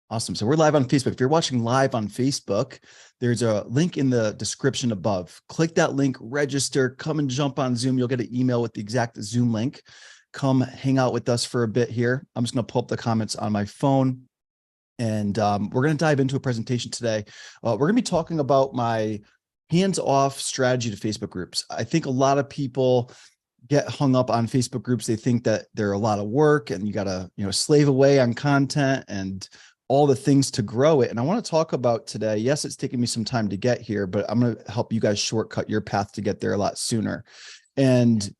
Awesome. So we're live on Facebook. If you're watching live on Facebook, there's a link in the description above. Click that link, register, come and jump on Zoom. You'll get an email with the exact Zoom link. Come hang out with us for a bit here. I'm just going to pull up the comments on my phone. And we're going to dive into a presentation today. We're going to be talking about my hands-off strategy to Facebook groups. I think a lot of people get hung up on Facebook groups. They think that they're a lot of work and you got to, slave away on content and all the things to grow it. And I want to talk about today, yes, it's taken me some time to get here, but I'm going to help you guys shortcut your path to get there a lot sooner. And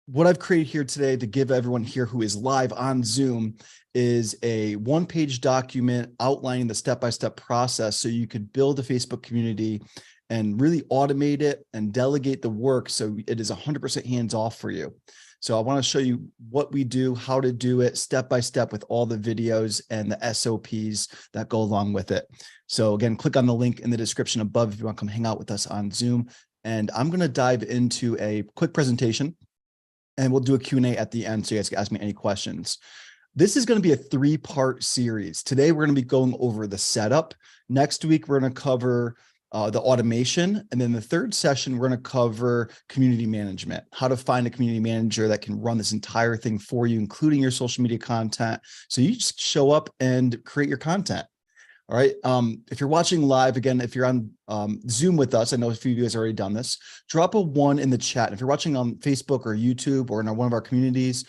what I've created here today to give everyone here who is live on Zoom is a one-page document outlining the step-by-step process so you could build a Facebook community and really automate it and delegate the work so it is 100% hands-off for you. So I want to show you what we do, how to do it step-by-step with all the videos and the SOPs that go along with it. So again, click on the link in the description above if you want to come hang out with us on Zoom. And I'm going to dive into a quick presentation and we'll do a Q&A at the end so you guys can ask me any questions. This is going to be a three-part series. Today, we're going to be going over the setup. Next week, we're going to cover the automation. And then the third session, we're going to cover community management, how to find a community manager that can run this entire thing for you, including your social media content. So you just show up and create your content. All right. If you're watching live, again, if you're on Zoom with us, I know a few of you guys have already done this, drop a 1 in the chat. If you're watching on Facebook or YouTube or in one of our communities,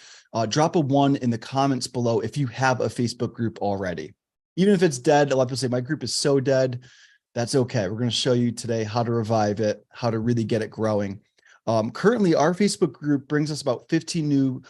drop a 1 in the comments below if you have a Facebook group already. Even if it's dead, a lot of people say, my group is so dead. That's okay. We're going to show you today how to revive it, how to really get it growing. Currently, our Facebook group brings us about 15 new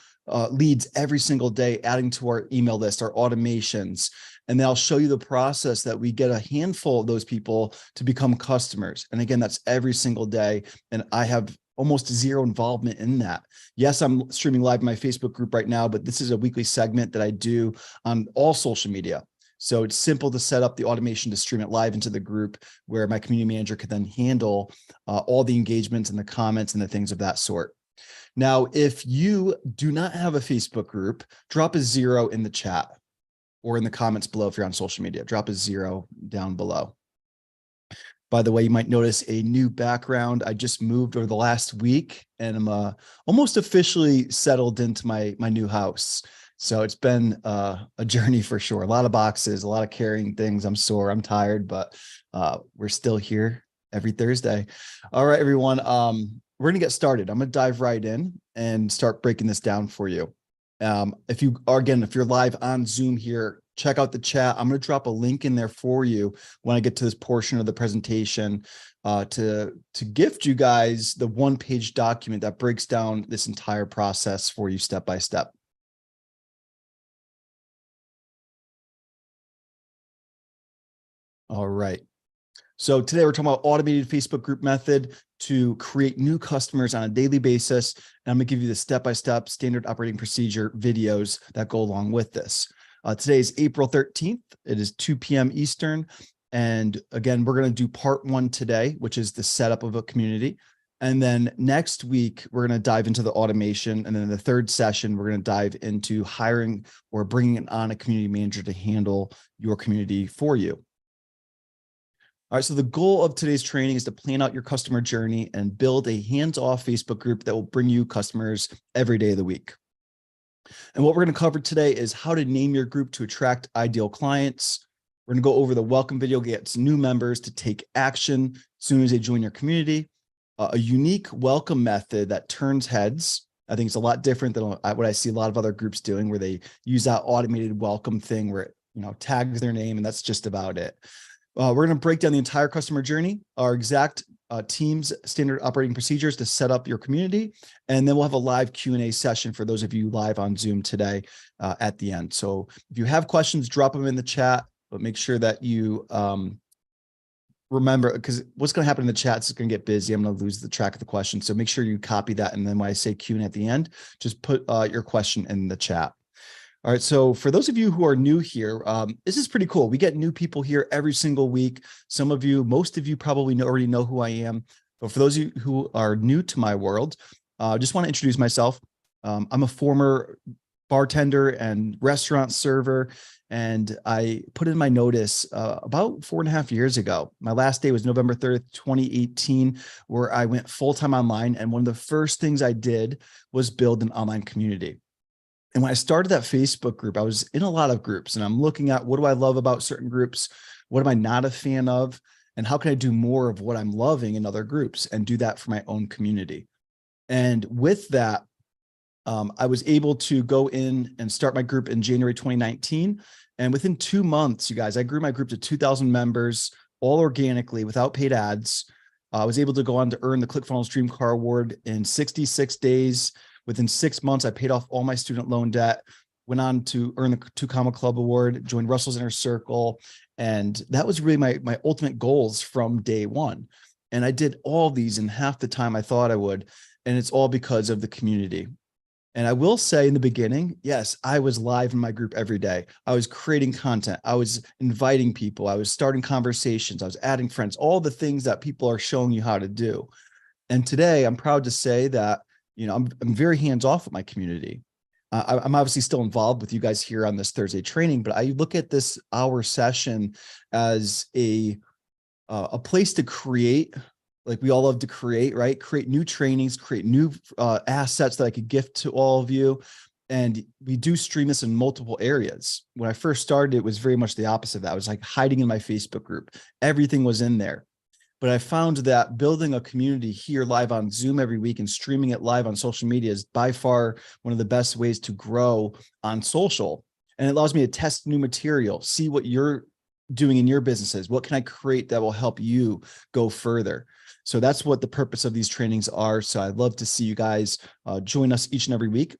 leads every single day, adding to our email list, our automations. And then I'll show you the process that we get a handful of those people to become customers. And again, that's every single day. And I have almost zero involvement in that. Yes, I'm streaming live in my Facebook group right now, but this is a weekly segment that I do on all social media. So it's simple to set up the automation to stream it live into the group where my community manager can then handle all the engagements and the comments and the things of that sort. Now, if you do not have a Facebook group, drop a 0 in the chat or in the comments below. If you're on social media, drop a 0 down below. By the way, you might notice a new background. I just moved over the last week and I'm almost officially settled into my new house. So it's been a journey for sure. A lot of boxes, a lot of carrying things. I'm sore, I'm tired, but we're still here every Thursday. All right, everyone. We're going to get started. I'm going to dive right in and start breaking this down for you. If you're live on Zoom here, check out the chat. I'm going to drop a link in there for you when I get to this portion of the presentation to gift you guys the one-page document that breaks down this entire process for you step by step. All right. So today we're talking about automated Facebook group method to create new customers on a daily basis. And I'm going to give you the step-by-step standard operating procedure videos that go along with this. Today is April 13th. It is 2 p.m. Eastern. And again, we're going to do part 1 today, which is the setup of a community. And then next week, we're going to dive into the automation. And then the third session, we're going to dive into hiring or bringing on a community manager to handle your community for you. All right, so the goal of today's training is to plan out your customer journey and build a hands-off Facebook group that will bring you customers every day of the week. And what we're going to cover today is how to name your group to attract ideal clients. We're going to go over the welcome video, get new members to take action as soon as they join your community, a unique welcome method that turns heads. I think it's a lot different than what I see a lot of other groups doing, where they use that automated welcome thing where it tags their name and that's just about it. We're going to break down the entire customer journey, our exact team's standard operating procedures to set up your community, and then we'll have a live Q&A session for those of you live on Zoom today at the end. So if you have questions, drop them in the chat, but make sure that you remember, because what's going to happen in the chat is going to get busy. I'm going to lose the track of the question. So make sure you copy that, and then when I say Q&A at the end, just put your question in the chat. All right, so for those of you who are new here, this is pretty cool. We get new people here every single week. Some of you, most of you probably already know who I am. But for those of you who are new to my world, I just want to introduce myself. I'm a former bartender and restaurant server. And I put in my notice about 4.5 years ago. My last day was November 30th, 2018, where I went full-time online. And one of the first things I did was build an online community. And when I started that Facebook group, I was in a lot of groups, and I'm looking at, what do I love about certain groups? What am I not a fan of? And how can I do more of what I'm loving in other groups and do that for my own community? And with that, I was able to go in and start my group in January 2019. And within 2 months, you guys, I grew my group to 2,000 members, all organically without paid ads. I was able to go on to earn the ClickFunnels Dream Car Award in 66 days. Within 6 months, I paid off all my student loan debt, went on to earn the 2 Comma Club Award, joined Russell's Inner Circle. And that was really my ultimate goals from day one. And I did all these in half the time I thought I would. And it's all because of the community. And I will say in the beginning, yes, I was live in my group every day. I was creating content. I was inviting people. I was starting conversations. I was adding friends, all the things that people are showing you how to do. And today I'm proud to say that, I'm very hands off with my community. I'm obviously still involved with you guys here on this Thursday training, but I look at this hour session as a place to create. Like we all love to create, right? Create new trainings, create new assets that I could gift to all of you. And we do stream this in multiple areas. When I first started, it was very much the opposite of that. I was like hiding in my Facebook group. Everything was in there. But I found that building a community here live on Zoom every week and streaming it live on social media is by far one of the best ways to grow on social. And it allows me to test new material, see what you're doing in your businesses. What can I create that will help you go further? So that's what the purpose of these trainings are. So I'd love to see you guys join us each and every week.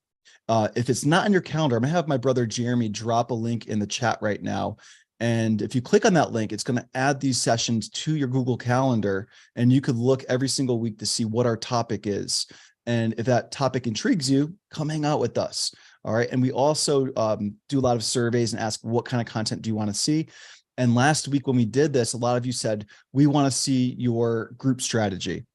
If it's not on your calendar, I'm gonna have my brother Jeremy drop a link in the chat right now. And if you click on that link, it's going to add these sessions to your Google Calendar, and you could look every single week to see what our topic is. And if that topic intrigues you, come hang out with us. All right. And we also do a lot of surveys and ask, what kind of content do you want to see? And last week when we did this, a lot of you said, we want to see your group strategy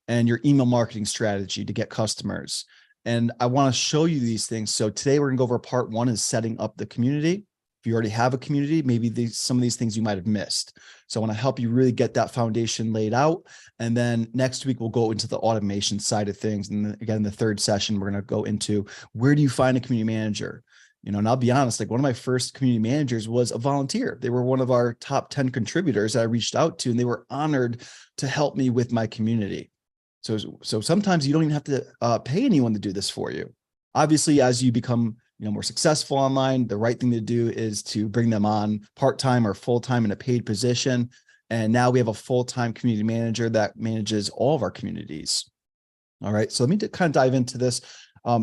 and your email marketing strategy to get customers. And I want to show you these things. So today we're going to go over part 1 is setting up the community. If you already have a community, maybe some of these things you might have missed. So I want to help you really get that foundation laid out. And then next week, we'll go into the automation side of things. And again, the third session, we're going to go into, where do you find a community manager? And I'll be honest, like one of my first community managers was a volunteer. They were one of our top 10 contributors that I reached out to, and they were honored to help me with my community. So sometimes you don't even have to pay anyone to do this for you. Obviously, as you become more successful online, the right thing to do is to bring them on part-time or full-time in a paid position. And now we have a full-time community manager that manages all of our communities. All right, so let me kind of dive into this.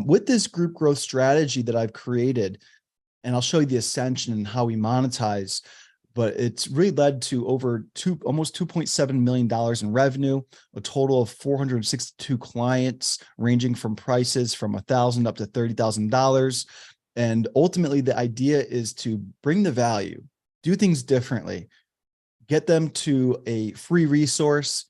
With this group growth strategy that I've created, and I'll show you the ascension and how we monetize, but it's really led to almost $2.7 million in revenue, a total of 462 clients, ranging from prices from $1,000 up to $30,000. And ultimately, the idea is to bring the value, do things differently, get them to a free resource,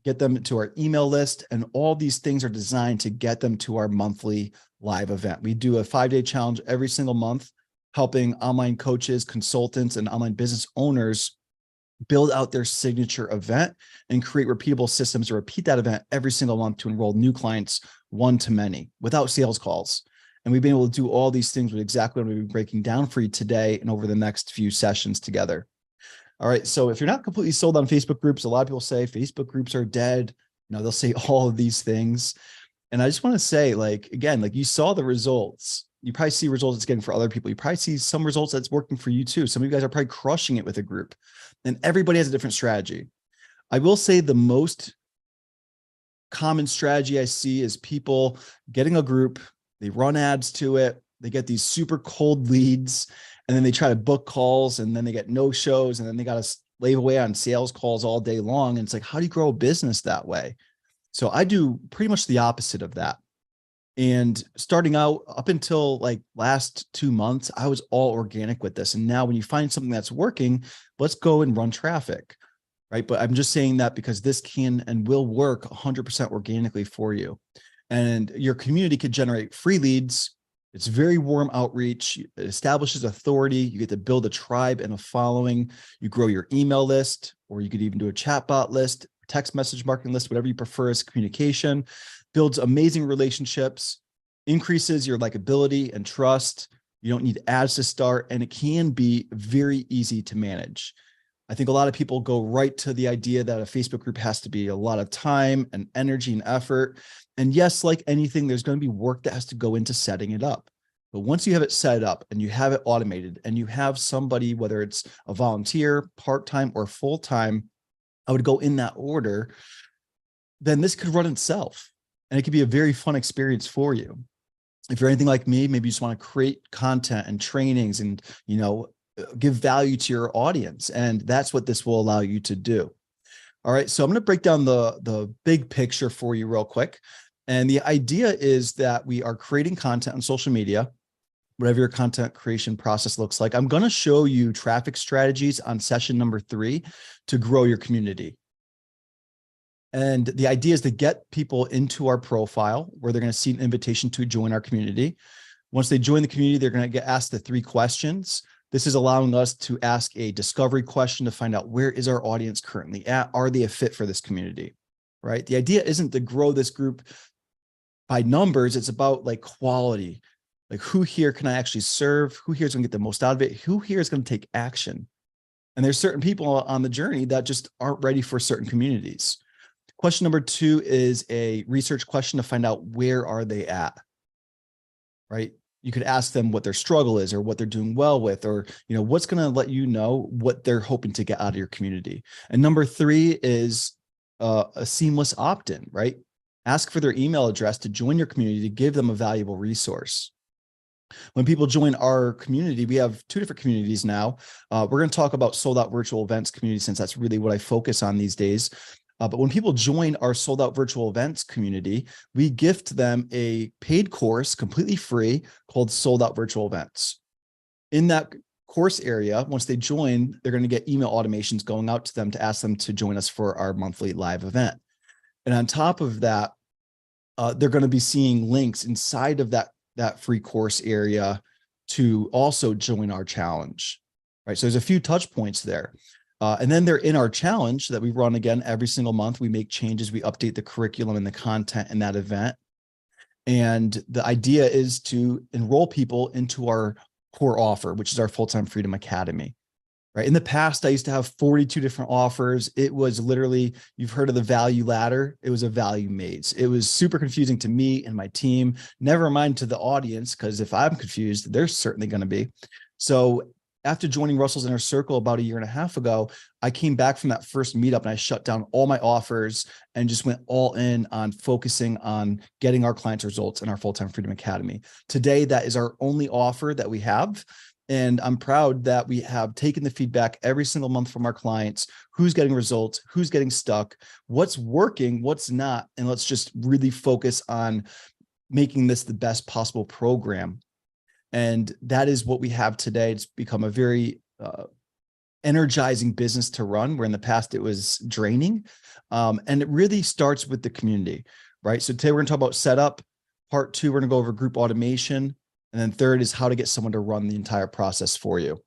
get them to our email list, and all these things are designed to get them to our monthly live event. We do a 5-day challenge every single month, helping online coaches, consultants, and online business owners build out their signature event and create repeatable systems to repeat that event every single month to enroll new clients one-to-many without sales calls. And we've been able to do all these things with exactly what we'll be breaking down for you today and over the next few sessions together. All right. So if you're not completely sold on Facebook groups, a lot of people say Facebook groups are dead. They'll say all of these things. And I just want to say, again, you saw the results. You probably see results it's getting for other people. You probably see some results that's working for you too. Some of you guys are probably crushing it with a group, and everybody has a different strategy. I will say the most common strategy I see is people getting a group, they run ads to it, they get these super cold leads, and then they try to book calls, and then they get no shows, and then they got to slave away on sales calls all day long. And it's like, how do you grow a business that way? So I do pretty much the opposite of that. And starting out up until last 2 months, I was all organic with this. And now when you find something that's working, let's go and run traffic, right? But I'm just saying that because this can and will work 100% organically for you. And your community could generate free leads. It's very warm outreach. It establishes authority. You get to build a tribe and a following. You grow your email list, or you could even do a chatbot list, text message marketing list, whatever you prefer as communication. Builds amazing relationships, increases your likability and trust. You don't need ads to start, and it can be very easy to manage. I think a lot of people go right to the idea that a Facebook group has to be a lot of time and energy and effort. And yes, like anything, there's going to be work that has to go into setting it up. But once you have it set up and you have it automated and you have somebody, whether it's a volunteer, part-time or full-time, I would go in that order, then this could run itself. And it could be a very fun experience for you. If you're anything like me, maybe you just want to create content and trainings and, give value to your audience. And that's what this will allow you to do. All right. So I'm going to break down the big picture for you real quick. And the idea is that we are creating content on social media, whatever your content creation process looks like. I'm going to show you traffic strategies on session number 3 to grow your community. And the idea is to get people into our profile where they're going to see an invitation to join our community. Once they join the community, they're going to get asked the 3 questions. This is allowing us to ask a discovery question to find out, where is our audience currently at? Are they a fit for this community? Right? The idea isn't to grow this group by numbers. It's about like quality. Like, who here can I actually serve? Who here is going to get the most out of it? Who here is going to take action? And there's certain people on the journey that just aren't ready for certain communities. Question number 2 is a research question to find out, where are they at, right? You could ask them what their struggle is or what they're doing well with, or, what's going to let you know what they're hoping to get out of your community. And number 3 is a seamless opt-in, right? Ask for their email address to join your community to give them a valuable resource. When people join our community, we have 2 different communities now. We're going to talk about sold out virtual events community, since that's really what I focus on these days. But when people join our sold out virtual events community, we gift them a paid course completely free called Sold Out Virtual Events. In that course area, once they join, they're going to get email automations going out to them to ask them to join us for our monthly live event. And on top of that, they're going to be seeing links inside of that free course area to also join our challenge, right? So there's a few touch points there. And then they're in our challenge that we run again every single month. We make changes, we update the curriculum and the content in that event. And the idea is to enroll people into our core offer, which is our Full-Time Freedom Academy. Right? In the past, I used to have 42 different offers. It was literally, you've heard of the value ladder. It was a value maze. It was super confusing to me and my team, never mind to the audience, because if I'm confused, they're certainly going to be. So after joining Russell's Inner Circle about 1.5 years ago, I came back from that first meetup and I shut down all my offers and just went all in on focusing on getting our clients results in our Full-Time Freedom Academy. Today, that is our only offer that we have. And I'm proud that we have taken the feedback every single month from our clients, who's getting results, who's getting stuck, what's working, what's not. And let's just really focus on making this the best possible program. And that is what we have today. It's become a very energizing business to run, where in the past it was draining. And it really starts with the community, right? So today we're going to talk about setup. Part 2, we're going to go over group automation. And then 3rd is how to get someone to run the entire process for you.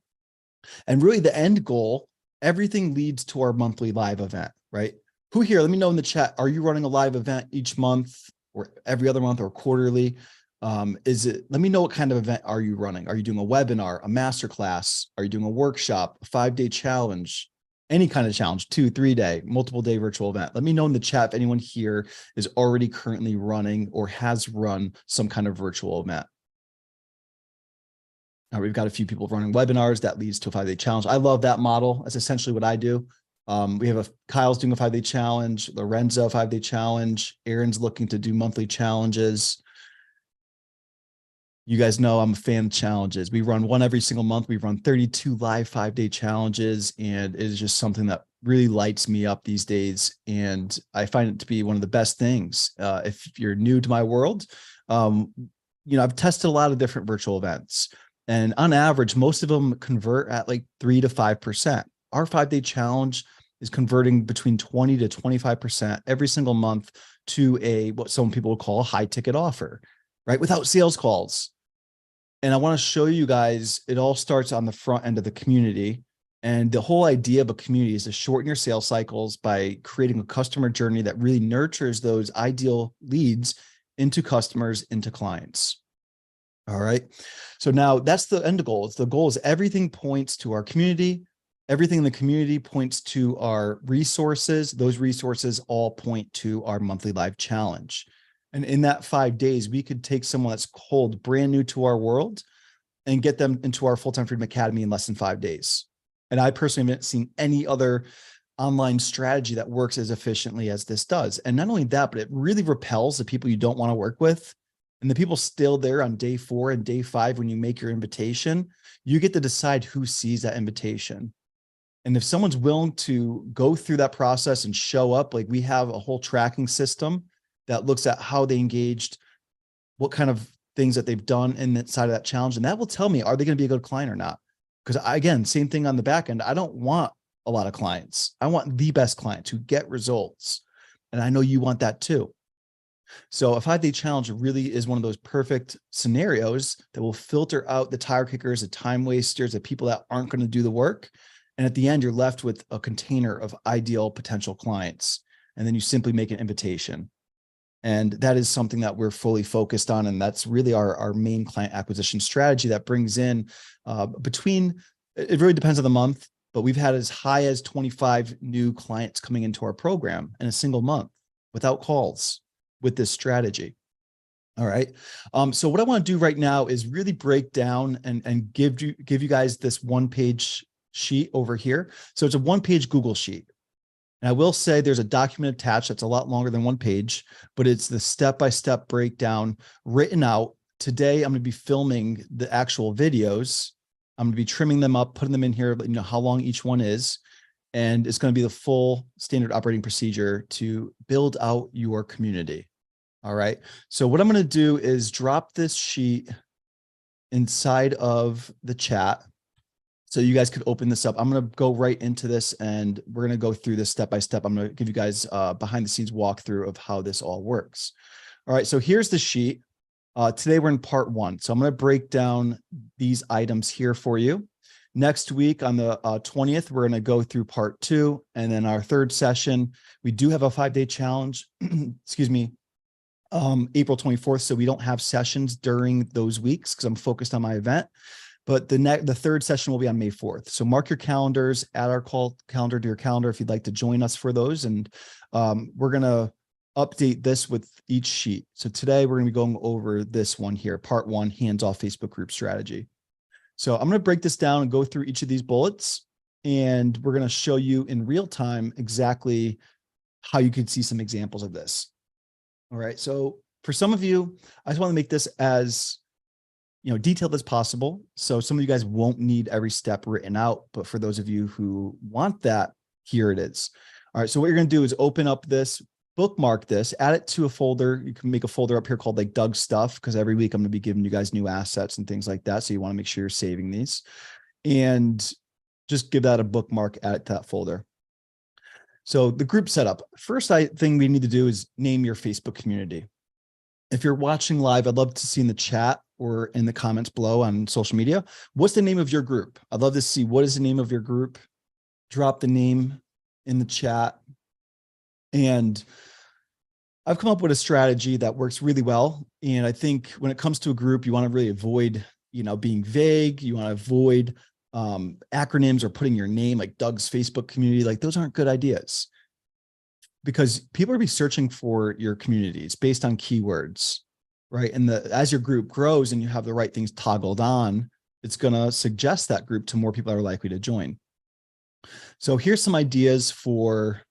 And really the end goal, everything leads to our monthly live event, right? Who here, let me know in the chat, are you running a live event each month or every other month or quarterly? Let me know, what kind of event are you running? Are you doing a webinar, a masterclass? Are you doing a workshop, a 5-day challenge, any kind of challenge, 2, 3-day, multiple day virtual event? Let me know in the chat if anyone here is already currently running or has run some kind of virtual event. Now we've got a few people running webinars that leads to a 5-day challenge. I love that model. That's essentially what I do. We have Kyle's doing a 5-day challenge, Lorenzo 5-day challenge. Aaron's looking to do monthly challenges. You guys know I'm a fan of challenges. We run one every single month. We run 32 live 5-day challenges, and it is just something that really lights me up these days. And I find it to be one of the best things. If you're new to my world, I've tested a lot of different virtual events. And on average, most of them convert at like 3 to 5%. Our 5-day challenge is converting between 20 to 25% every single month to what some people would call a high ticket offer, right? Without sales calls. And I want to show you guys, it all starts on the front end of the community. And the whole idea of a community is to shorten your sales cycles by creating a customer journey that really nurtures those ideal leads into customers, into clients. All right. So now that's the end goal. The goal is everything points to our community. Everything in the community points to our resources. Those resources all point to our monthly live challenge. And in that 5 days, we could take someone that's cold, brand new to our world, and get them into our Full-Time Freedom Academy in less than 5 days. And I personally haven't seen any other online strategy that works as efficiently as this does. And not only that, but it really repels the people you don't want to work with. And the people still there on day 4 and day 5, when you make your invitation, you get to decide who sees that invitation. And if someone's willing to go through that process and show up, like we have a whole tracking system that looks at how they engaged, what kind of things that they've done inside of that challenge. And that will tell me, are they going to be a good client or not? Because again, same thing on the back end. I don't want a lot of clients. I want the best clients who get results. And I know you want that too. So a 5-day challenge really is one of those perfect scenarios that will filter out the tire kickers, the time wasters, the people that aren't going to do the work. And at the end, you're left with a container of ideal potential clients. And then you simply make an invitation. And that is something that we're fully focused on. And that's really our main client acquisition strategy that brings in it really depends on the month, but we've had as high as 25 new clients coming into our program in a single month without calls with this strategy. All right. So what I want to do right now is really break down and give you guys this 1-page sheet over here. So it's a 1-page Google sheet. And I will say there's a document attached that's a lot longer than 1 page, but it's the step-by-step breakdown written out. Today, I'm going to be filming the actual videos. I'm going to be trimming them up, putting them in here, you know, how long each one is. And it's going to be the full standard operating procedure to build out your community. All right. So what I'm going to do is drop this sheet inside of the chat, so you guys could open this up. I'm going to go right into this and we're going to go through this step by step. I'm going to give you guys behind the scenes walkthrough of how this all works. All right. So here's the sheet. Today we're in part 1. So I'm going to break down these items here for you. Next week on the 20th, we're going to go through part 2. And then our third session, we do have a 5-day challenge, excuse me, April 24th. So we don't have sessions during those weeks because I'm focused on my event. But the third session will be on May 4th. So mark your calendars, add our call calendar to your calendar if you'd like to join us for those. And we're going to update this with each sheet. So today we're going to be going over this one here, part 1, hands-off Facebook group strategy. So I'm going to break this down and go through each of these bullets. And we're going to show you in real time exactly how you could see some examples of this. All right. So for some of you, I just want to make this as detailed as possible. So some of you guys won't need every step written out, but for those of you who want that, here it is. All right. So what you're going to do is open up this, bookmark this, add it to a folder. You can make a folder up here called like Doug Stuff, because every week I'm going to be giving you guys new assets and things like that. So you want to make sure you're saving these and just give that a bookmark, add it to that folder. So the group setup. First thing we need to do is name your Facebook community. If you're watching live, I'd love to see in the chat or in the comments below on social media, what's the name of your group? I'd love to see what is the name of your group. Drop the name in the chat. And I've come up with a strategy that works really well. And I think when it comes to a group, you want to really avoid, being vague. You want to avoid acronyms or putting your name like Doug's Facebook community. Like those aren't good ideas, because people are be searching for your communities based on keywords, right? And as your group grows and you have the right things toggled on, it's going to suggest that group to more people that are likely to join. So here's some ideas for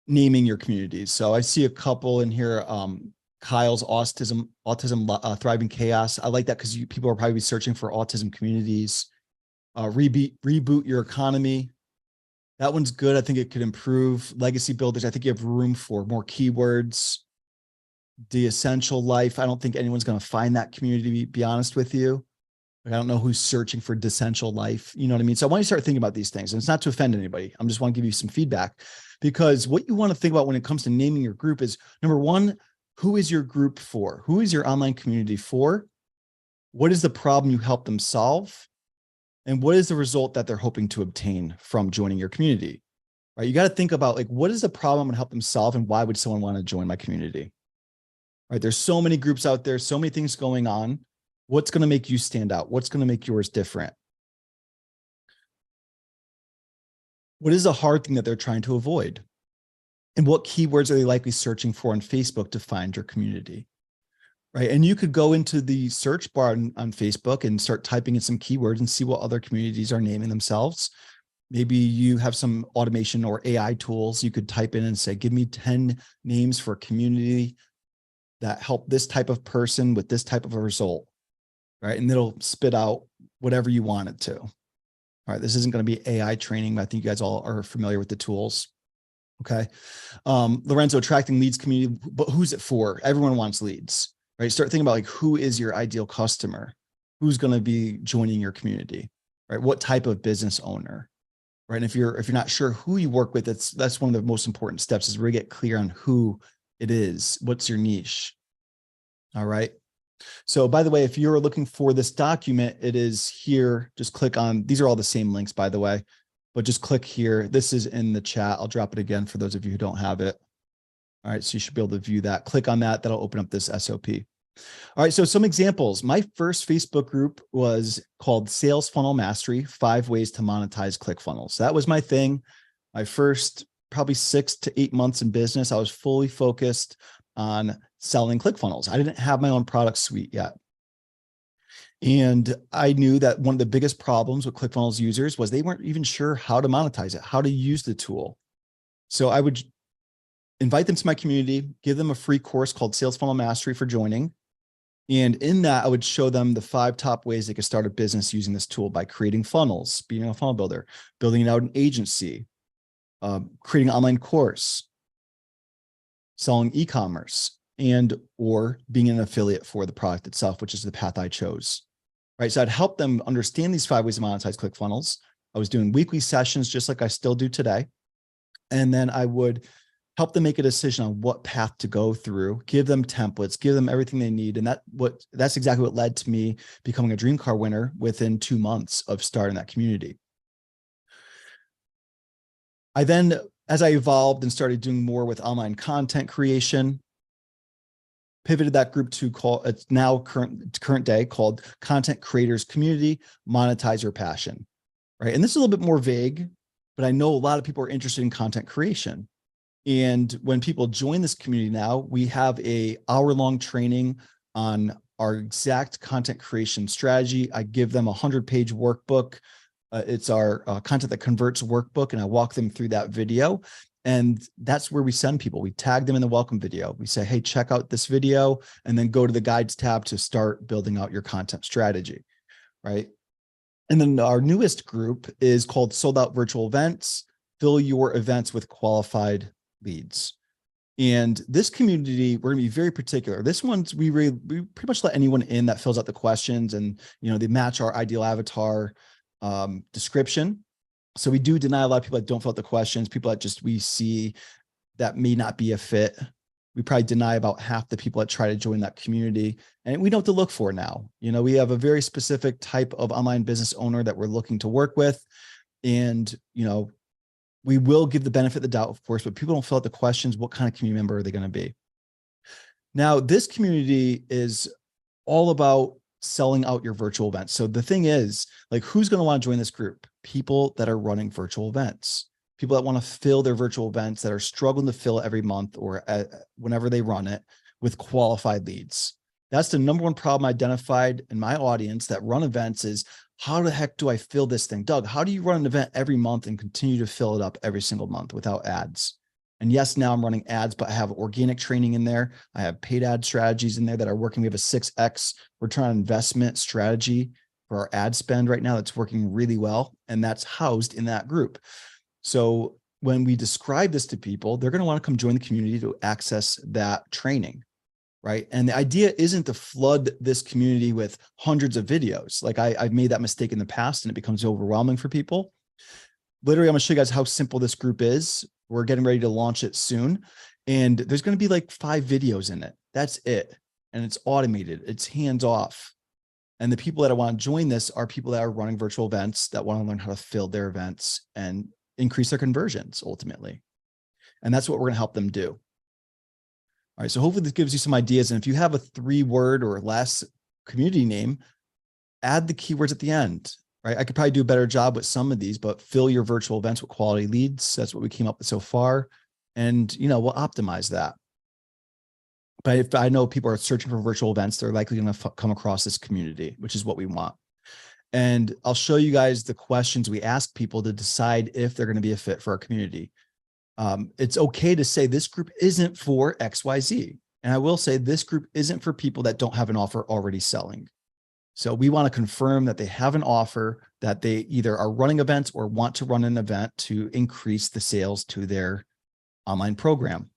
naming your communities. So I see a couple in here. Kyle's autism, thriving chaos. I like that because people are probably searching for autism communities. Reboot your economy. That one's good. I think it could improve. Legacy builders. I think you have room for more keywords. The essential life. I don't think anyone's going to find that community, to be honest with you. Like, I don't know who's searching for essential life. You know what I mean? So I want you to start thinking about these things, and it's not to offend anybody. I'm just want to give you some feedback, because what you want to think about when it comes to naming your group is, number one, who is your group for? Who is your online community for? What is the problem you help them solve? And what is the result that they're hoping to obtain from joining your community? Right? You got to think about like, what is the problem I'm going to help them solve, and why would someone want to join my community? Right? There's so many groups out there, so many things going on. What's going to make you stand out? What's going to make yours different? What is the hard thing that they're trying to avoid? And what keywords are they likely searching for on Facebook to find your community? Right. And you could go into the search bar on Facebook and start typing in some keywords and see what other communities are naming themselves. Maybe you have some automation or AI tools. You could type in and say, give me 10 names for a community that help this type of person with this type of a result. Right. And it'll spit out whatever you want it to. All right. This isn't going to be AI training, but I think you guys all are familiar with the tools. Okay. Lorenzo, attracting leads community, but who's it for? Everyone wants leads, right? Start thinking about like, who is your ideal customer? Who's going to be joining your community, right? What type of business owner, right? And if you're not sure who you work with, that's one of the most important steps, is really get clear on who it is. What's your niche? All right. So by the way, if you're looking for this document, it is here. Just click on, these are all the same links, by the way, but just click here. This is in the chat. I'll drop it again for those of you who don't have it. All right. So you should be able to view that. Click on that. That'll open up this SOP. All right. So some examples. My first Facebook group was called Sales Funnel Mastery, 5 Ways to Monetize ClickFunnels. That was my thing. My first probably 6 to 8 months in business, I was fully focused on selling ClickFunnels. I didn't have my own product suite yet. And I knew that one of the biggest problems with ClickFunnels users was they weren't even sure how to monetize it, how to use the tool. So I would invite them to my community, give them a free course called Sales Funnel Mastery for joining. And in that, I would show them the 5 top ways they could start a business using this tool by creating funnels, being a funnel builder, building out an agency, creating an online course, selling e-commerce, and or being an affiliate for the product itself, which is the path I chose. Right. So I'd help them understand these 5 ways to monetize ClickFunnels. I was doing weekly sessions just like I still do today. And then I would help them make a decision on what path to go through, give them templates, give them everything they need. And that's exactly what led to me becoming a dream car winner within 2 months of starting that community. I then, as I evolved and started doing more with online content creation, pivoted that group to it's now current day called Content Creators Community, Monetize Your Passion, right? And this is a little bit more vague, but I know a lot of people are interested in content creation. And when people join this community now, we have a hour-long training on our exact content creation strategy. I give them a 100-page workbook. It's our content that converts workbook, and I walk them through that video. And that's where we send people. We tag them in the welcome video. We say, hey, check out this video, and then go to the guides tab to start building out your content strategy, right? And then our newest group is called Sold Out Virtual Events. Fill your events with qualified leads. And this community, we're going to be very particular. This one's, we pretty much let anyone in that fills out the questions, and they match our ideal avatar description. So we do deny a lot of people that don't fill out the questions, people that we see that may not be a fit. We probably deny about half the people that try to join that community, and we know what to look for now. We have a very specific type of online business owner that we're looking to work with. And, we will give the benefit of the doubt, of course, but people don't fill out the questions. What kind of community member are they going to be? Now, this community is all about selling out your virtual events. So the thing is, like, who's going to want to join this group? People that are running virtual events, people that want to fill their virtual events, that are struggling to fill every month or whenever they run it, with qualified leads. That's the number one problem identified in my audience that run events is, how the heck do I fill this thing? Doug, how do you run an event every month and continue to fill it up every single month without ads? And yes, now I'm running ads, but I have organic training in there. I have paid ad strategies in there that are working. We have a 6X return on investment strategy for our ad spend right now that's working really well. And that's housed in that group. So when we describe this to people, they're going to want to come join the community to access that training. Right. And the idea isn't to flood this community with hundreds of videos. Like I've made that mistake in the past, and it becomes overwhelming for people. Literally, I'm going to show you guys how simple this group is. We're getting ready to launch it soon. And there's going to be like 5 videos in it. That's it. And it's automated. It's hands off. And the people that want to join this are people that are running virtual events that want to learn how to fill their events and increase their conversions ultimately. And that's what we're going to help them do. All right. So hopefully this gives you some ideas. And if you have a 3-word or less community name, add the keywords at the end, right? I could probably do a better job with some of these, but fill your virtual events with quality leads. That's what we came up with so far. And, we'll optimize that. But if I know people are searching for virtual events, they're likely going to come across this community, which is what we want. And I'll show you guys the questions we ask people to decide if they're going to be a fit for our community. It's okay to say this group isn't for XYZ. And I will say this group isn't for people that don't have an offer already selling. So we want to confirm that they have an offer, that they either are running events or want to run an event to increase the sales to their online program.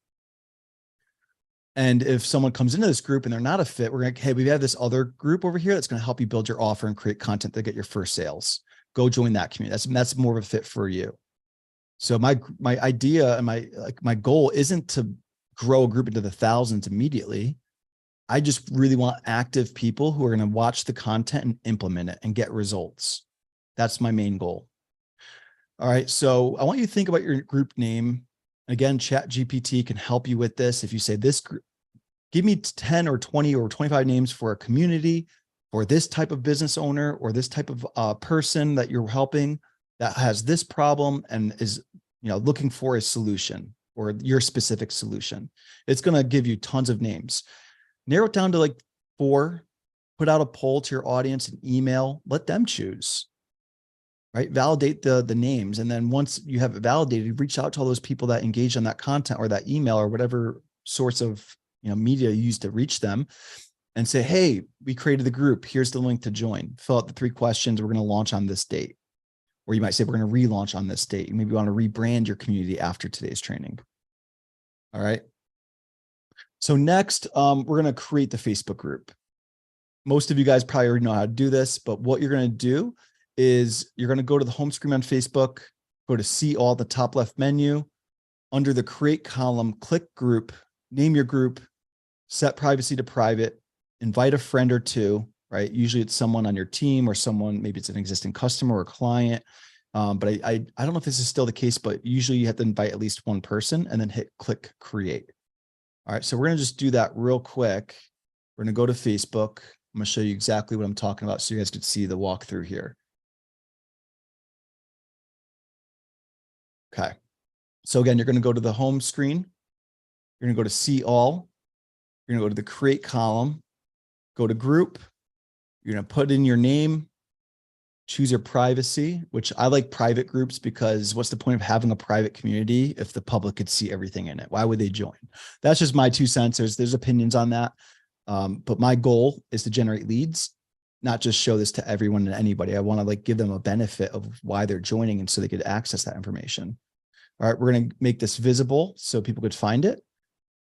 And if someone comes into this group and they're not a fit, we're like, hey, we have this other group over here that's going to help you build your offer and create content to get your first sales. Go join that community. That's more of a fit for you. So my idea and my goal isn't to grow a group into the thousands immediately. I just really want active people who are going to watch the content and implement it and get results. That's my main goal. All right. So I want you to think about your group name. Again, ChatGPT can help you with this. If you say this group, give me 10 or 20 or 25 names for a community, or this type of business owner, or this type of person that you're helping that has this problem and is, looking for a solution or your specific solution. It's going to give you tons of names. Narrow it down to like 4, put out a poll to your audience and email, let them choose, right? Validate the names. And then once you have it validated, reach out to all those people that engage on that content or that email or whatever source of media you use to reach them, and say, hey, we created the group. Here's the link to join. Fill out the 3 questions. We're going to launch on this date. Or you might say, we're going to relaunch on this date. You maybe want to rebrand your community after today's training. All right. So next, we're going to create the Facebook group. Most of you guys probably already know how to do this, but what you're going to do is you're going to go to the home screen on Facebook, go to see all, the top left menu. Under the create column, click group, name your group, set privacy to private, invite a friend or 2, right? Usually it's someone on your team or someone, maybe it's an existing customer or client. But I don't know if this is still the case, but usually you have to invite at least 1 person and then hit click create. All right, so we're going to just do that real quick. We're going to go to Facebook. I'm going to show you exactly what I'm talking about so you guys could see the walkthrough here. Okay. So again, you're going to go to the home screen. You're going to go to see all. You're going to go to the create column, go to group. You're going to put in your name, choose your privacy, which I like private groups because what's the point of having a private community if the public could see everything in it? Why would they join? That's just my 2 cents. There's opinions on that. But my goal is to generate leads, not just show this to everyone and anybody. I want to give them a benefit of why they're joining and so they could access that information. All right, we're going to make this visible so people could find it.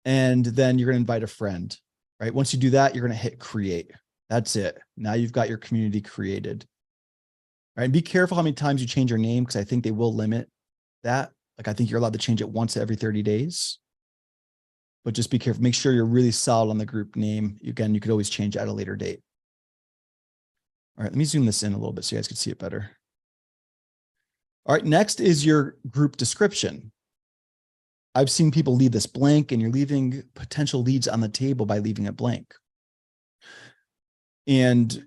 And then you're going to invite a friend, right? Once you do that, you're going to hit create. That's it. Now you've got your community created. All right, and be careful how many times you change your name because I think they will limit that. I think you're allowed to change it once every 30 days. But just be careful. Make sure you're really solid on the group name. Again, you could always change it at a later date. All right, let me zoom this in a little bit so you guys can see it better. All right, next is your group description. I've seen people leave this blank and you're leaving potential leads on the table by leaving it blank. And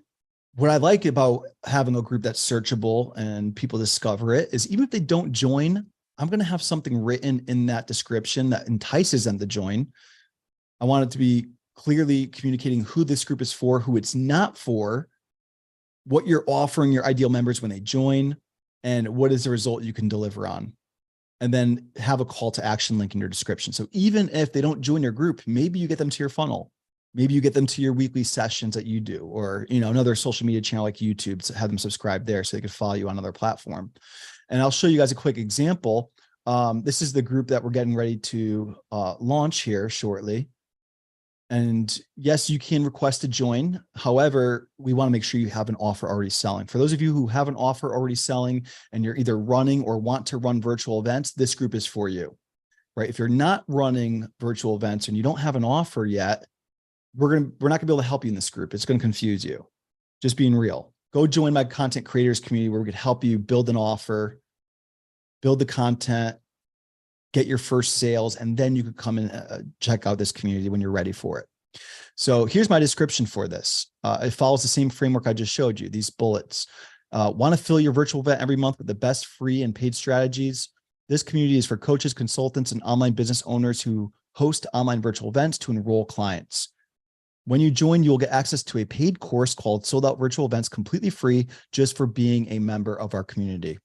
what I like about having a group that's searchable and people discover it is even if they don't join, I'm going to have something written in that description that entices them to join. I want it to be clearly communicating who this group is for, who it's not for, what you're offering your ideal members when they join, and what is the result you can deliver on. And then have a call to action link in your description. So even if they don't join your group, maybe you get them to your funnel. Maybe you get them to your weekly sessions that you do, or, another social media channel like YouTube to have them subscribe there so they could follow you on another platform. And I'll show you guys a quick example. This is the group that we're getting ready to launch here shortly. And yes, you can request to join. However, we want to make sure you have an offer already selling. For those of you who have an offer already selling and you're either running or want to run virtual events, this group is for you, right? If you're not running virtual events and you don't have an offer yet, we're not going to be able to help you in this group. It's going to confuse you. Just being real. Go join my content creators community where we could help you build an offer, build the content, get your first sales, and then you could come and check out this community when you're ready for it. So here's my description for this. It follows the same framework I just showed you, these bullets. Want to fill your virtual event every month with the best free and paid strategies? This community is for coaches, consultants, and online business owners who host online virtual events to enroll clients. When you join, you'll get access to a paid course called Sold Out Virtual Events completely free just for being a member of our community.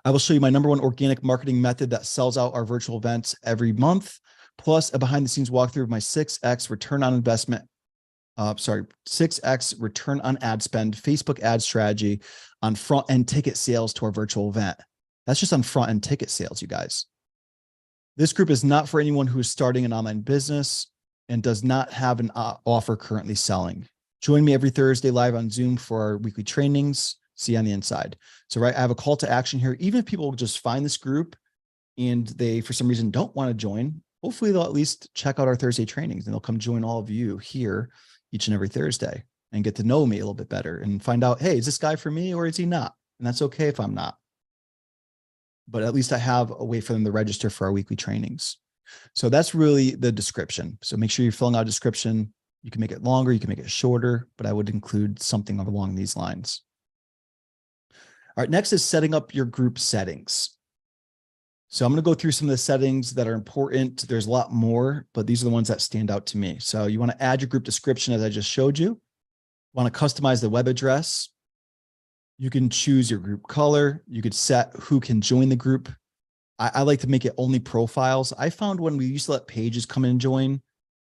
I will show you my #1 organic marketing method that sells out our virtual events every month, plus a behind the scenes walkthrough of my 6x return on investment 6x return on ad spend Facebook ad strategy on front end ticket sales to our virtual event. That's just on front end ticket sales, you guys. This group is not for anyone who is starting an online business and does not have an offer currently selling. Join me every Thursday live on Zoom for our weekly trainings. See you on the inside. So, right, I have a call to action here. Even if people just find this group and they, for some reason, don't want to join, hopefully they'll at least check out our Thursday trainings and they'll come join all of you here each and every Thursday and get to know me a little bit better and find out, hey, is this guy for me or is he not? And that's okay if I'm not. But at least I have a way for them to register for our weekly trainings. So that's really the description. So make sure you're filling out a description. You can make it longer, you can make it shorter, but I would include something along these lines. All right, next is setting up your group settings. So I'm going to go through some of the settings that are important. There's a lot more, but these are the ones that stand out to me. So you want to add your group description as I just showed you. You want to customize the web address. You can choose your group color. You could set who can join the group. I like to make it only profiles. I found when we used to let pages come in and join,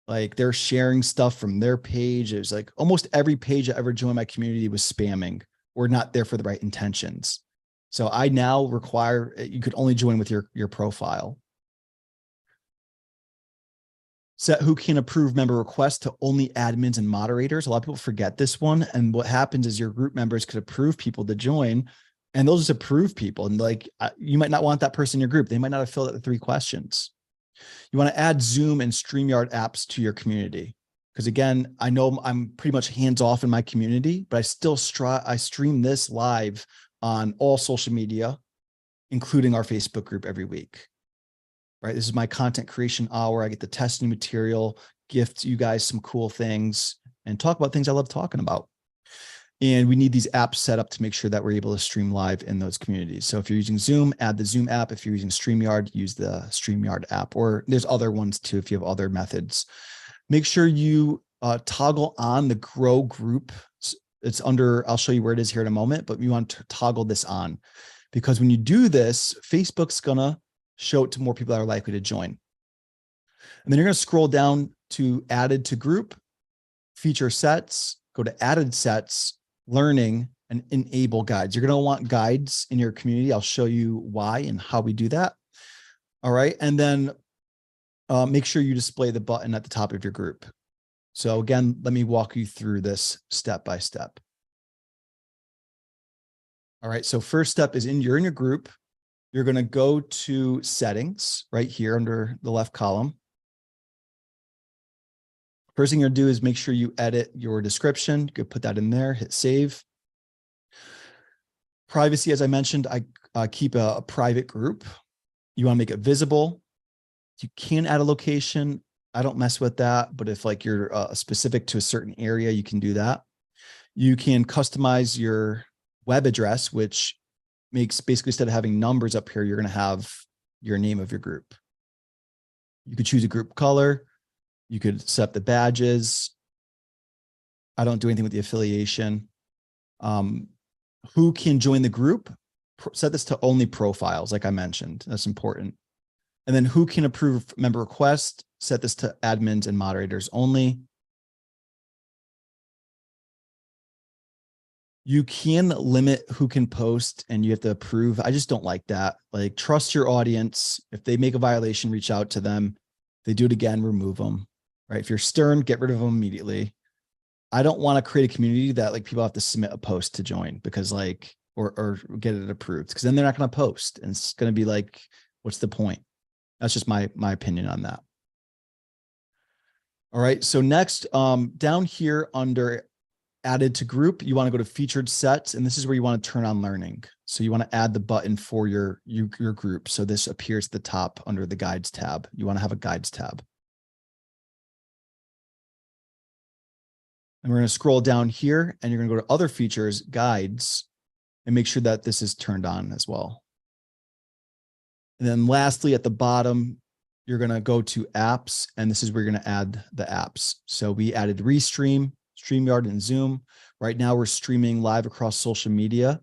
like they're sharing stuff from their page. It was like almost every page that ever joined my community was spamming or not there for the right intentions. So I now require, you could only join with your profile. Set who can approve member requests to only admins and moderators. A lot of people forget this one. And what happens is your group members could approve people to join and they'll just approve people. And like, you might not want that person in your group. They might not have filled out the 3 questions. You want to add Zoom and StreamYard apps to your community. Because again, I know I'm pretty much hands off in my community, but I still stream this live on all social media, including our Facebook group every week. Right? This is my content creation hour. I get to test new material, gift you guys some cool things, and talk about things I love talking about. And we need these apps set up to make sure that we're able to stream live in those communities. So if you're using Zoom, add the Zoom app. If you're using StreamYard, use the StreamYard app, or there's other ones too if you have other methods. Make sure you toggle on the grow group. It's under, I'll show you where it is here in a moment, but you want to toggle this on because when you do this, Facebook's gonna show it to more people that are likely to join. And then you're gonna scroll down to added to group, feature sets, go to added sets, learning, and enable guides. You're gonna want guides in your community. I'll show you why and how we do that. All right, and then make sure you display the button at the top of your group. So again, let me walk you through this step by step. All right, so first step is you're in your group. You're gonna go to settings right here under the left column. First thing you're gonna do is make sure you edit your description. You could put that in there, hit save. Privacy, as I mentioned, I keep a private group. You wanna make it visible. You can add a location. I don't mess with that, but if like you're specific to a certain area, you can do that. You can customize your web address, which makes basically instead of having numbers up here, you're going to have your name of your group. You could choose a group color. You could set the badges. I don't do anything with the affiliation. Who can join the group? Set this to only profiles, like I mentioned. That's important. And then who can approve member requests? Set this to admins and moderators only. You can limit who can post and you have to approve. I just don't like that. Like, trust your audience. If they make a violation, reach out to them. If they do it again, remove them, right? If you're stern, get rid of them immediately. I don't want to create a community that like people have to submit a post to join because like, or get it approved because then they're not going to post and it's going to be like, what's the point? That's just my opinion on that. All right. So next, down here under added to group, you want to go to featured sets, and this is where you want to turn on learning. So you want to add the button for your group. So this appears at the top under the guides tab. You want to have a guides tab. And we're going to scroll down here, and you're going to go to other features, guides, and make sure that this is turned on as well. And then lastly, at the bottom, you're going to go to apps, and this is where you're going to add the apps. So we added Restream, StreamYard, and Zoom. Right now we're streaming live across social media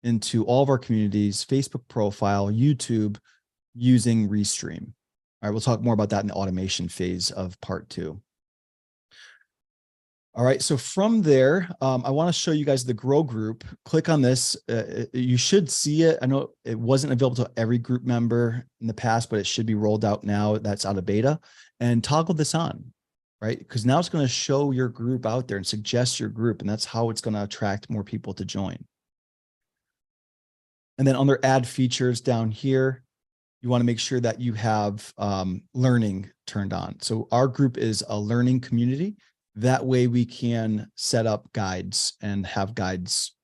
into all of our communities, Facebook profile, YouTube, using Restream. All right, we'll talk more about that in the automation phase of part 2. All right, so from there, I want to show you guys the Grow group. Click on this. You should see it. I know it wasn't available to every group member in the past, but it should be rolled out now. That's out of beta. And toggle this on, right? Because now it's going to show your group out there and suggest your group, and that's how it's going to attract more people to join. And then under add features down here, you want to make sure that you have learning turned on. So our group is a learning community. That way we can set up guides and have guides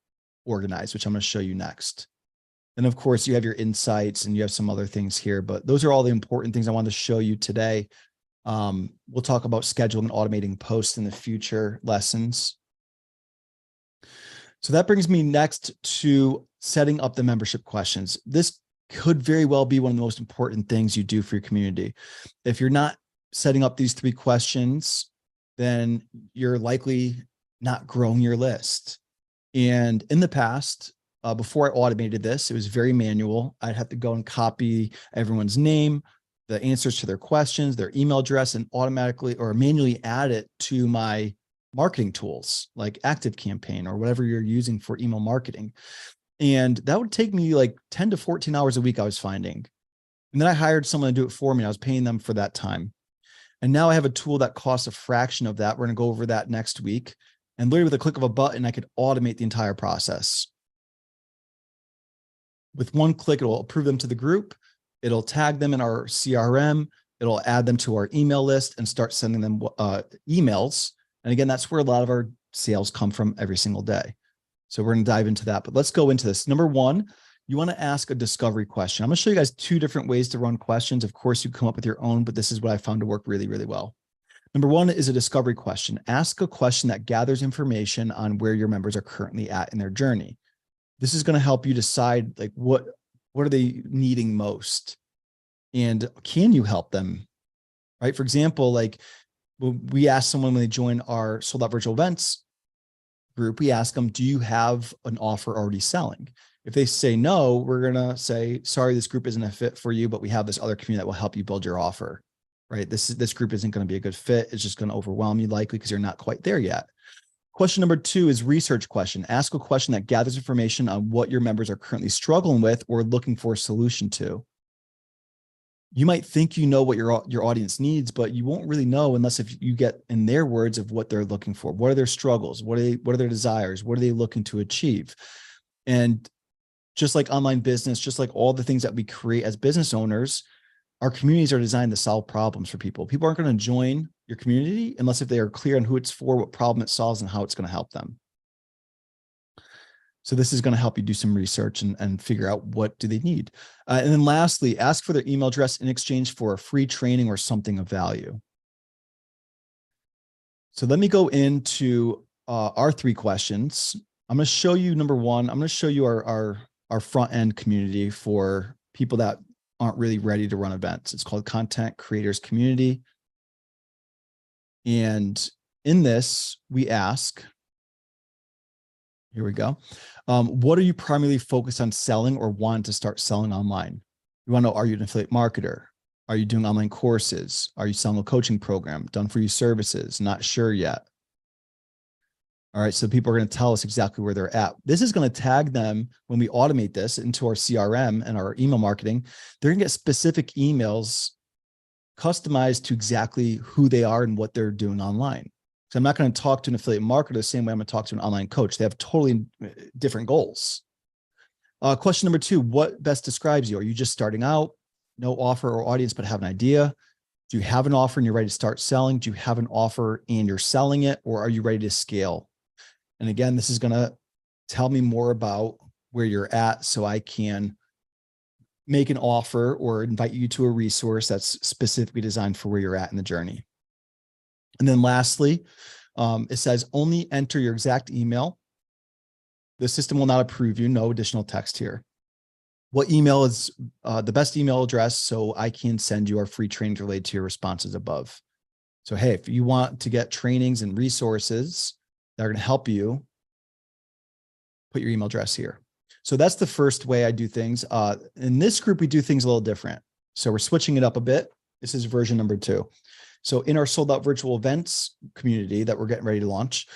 organized, which I'm going to show you next. And of course, you have your insights and you have some other things here, but those are all the important things I wanted to show you today. We'll talk about scheduling and automating posts in the future lessons. So that brings me next to setting up the membership questions. This could very well be one of the most important things you do for your community. If you're not setting up these 3 questions, then you're likely not growing your list. And in the past, before I automated this, it was very manual. I'd have to go and copy everyone's name, the answers to their questions, their email address, and automatically or manually add it to my marketing tools like ActiveCampaign or whatever you're using for email marketing. And that would take me like 10 to 14 hours a week, I was finding. And then I hired someone to do it for me. I was paying them for that time. And now I have a tool that costs a fraction of that. We're going to go over that next week. And literally with a click of a button, I could automate the entire process. With one click, it will approve them to the group. It'll tag them in our CRM. It'll add them to our email list and start sending them emails. And again, that's where a lot of our sales come from every single day. So we're going to dive into that, but let's go into this. Number 1, you want to ask a discovery question. I'm going to show you guys 2 different ways to run questions. Of course, you come up with your own, but this is what I found to work really, really well. Number 1 is a discovery question. Ask a question that gathers information on where your members are currently at in their journey. This is going to help you decide like what are they needing most, and can you help them, right? For example, like we ask someone when they join our sold out virtual events group, we ask them, do you have an offer already selling? If they say no, we're going to say, sorry, this group isn't a fit for you, but we have this other community that will help you build your offer, right? This group isn't going to be a good fit. It's just going to overwhelm you likely because you're not quite there yet. Question number 2 is research question. Ask a question that gathers information on what your members are currently struggling with or looking for a solution to. You might think you know what your audience needs, but you won't really know unless if you get in their words of what they're looking for. What are their struggles? What are their desires? What are they looking to achieve? And just like online business, just like all the things that we create as business owners, our communities are designed to solve problems for people. People aren't going to join your community unless if they are clear on who it's for, what problem it solves, and how it's going to help them. So this is going to help you do some research and figure out what do they need. And then lastly, ask for their email address in exchange for a free training or something of value. So let me go into our 3 questions. I'm going to show you number 1. I'm going to show you our front end community for people that aren't really ready to run events. It's called Content Creators Community. And in this, we ask, here we go. What are you primarily focused on selling or want to start selling online? You want to know, are you an affiliate marketer? Are you doing online courses? Are you selling a coaching program? Done for you services? Not sure yet. All right, so people are going to tell us exactly where they're at. This is going to tag them when we automate this into our CRM and our email marketing. They're going to get specific emails customized to exactly who they are and what they're doing online. So I'm not going to talk to an affiliate marketer the same way I'm going to talk to an online coach. They have totally different goals. Question number 2, what best describes you? Are you just starting out? No offer or audience, but have an idea? Do you have an offer and you're ready to start selling? Do you have an offer and you're selling it? Or are you ready to scale? And again, this is going to tell me more about where you're at so I can make an offer or invite you to a resource that's specifically designed for where you're at in the journey. And then lastly, it says only enter your exact email. The system will not approve you. No additional text here. What email is the best email address so I can send you our free trainings related to your responses above? So, hey, if you want to get trainings and resources that are going to help you, put your email address here. So that's the first way I do things. In this group, we do things a little different. So we're switching it up a bit. This is version number 2. So in our sold out virtual events community that we're getting ready to launch,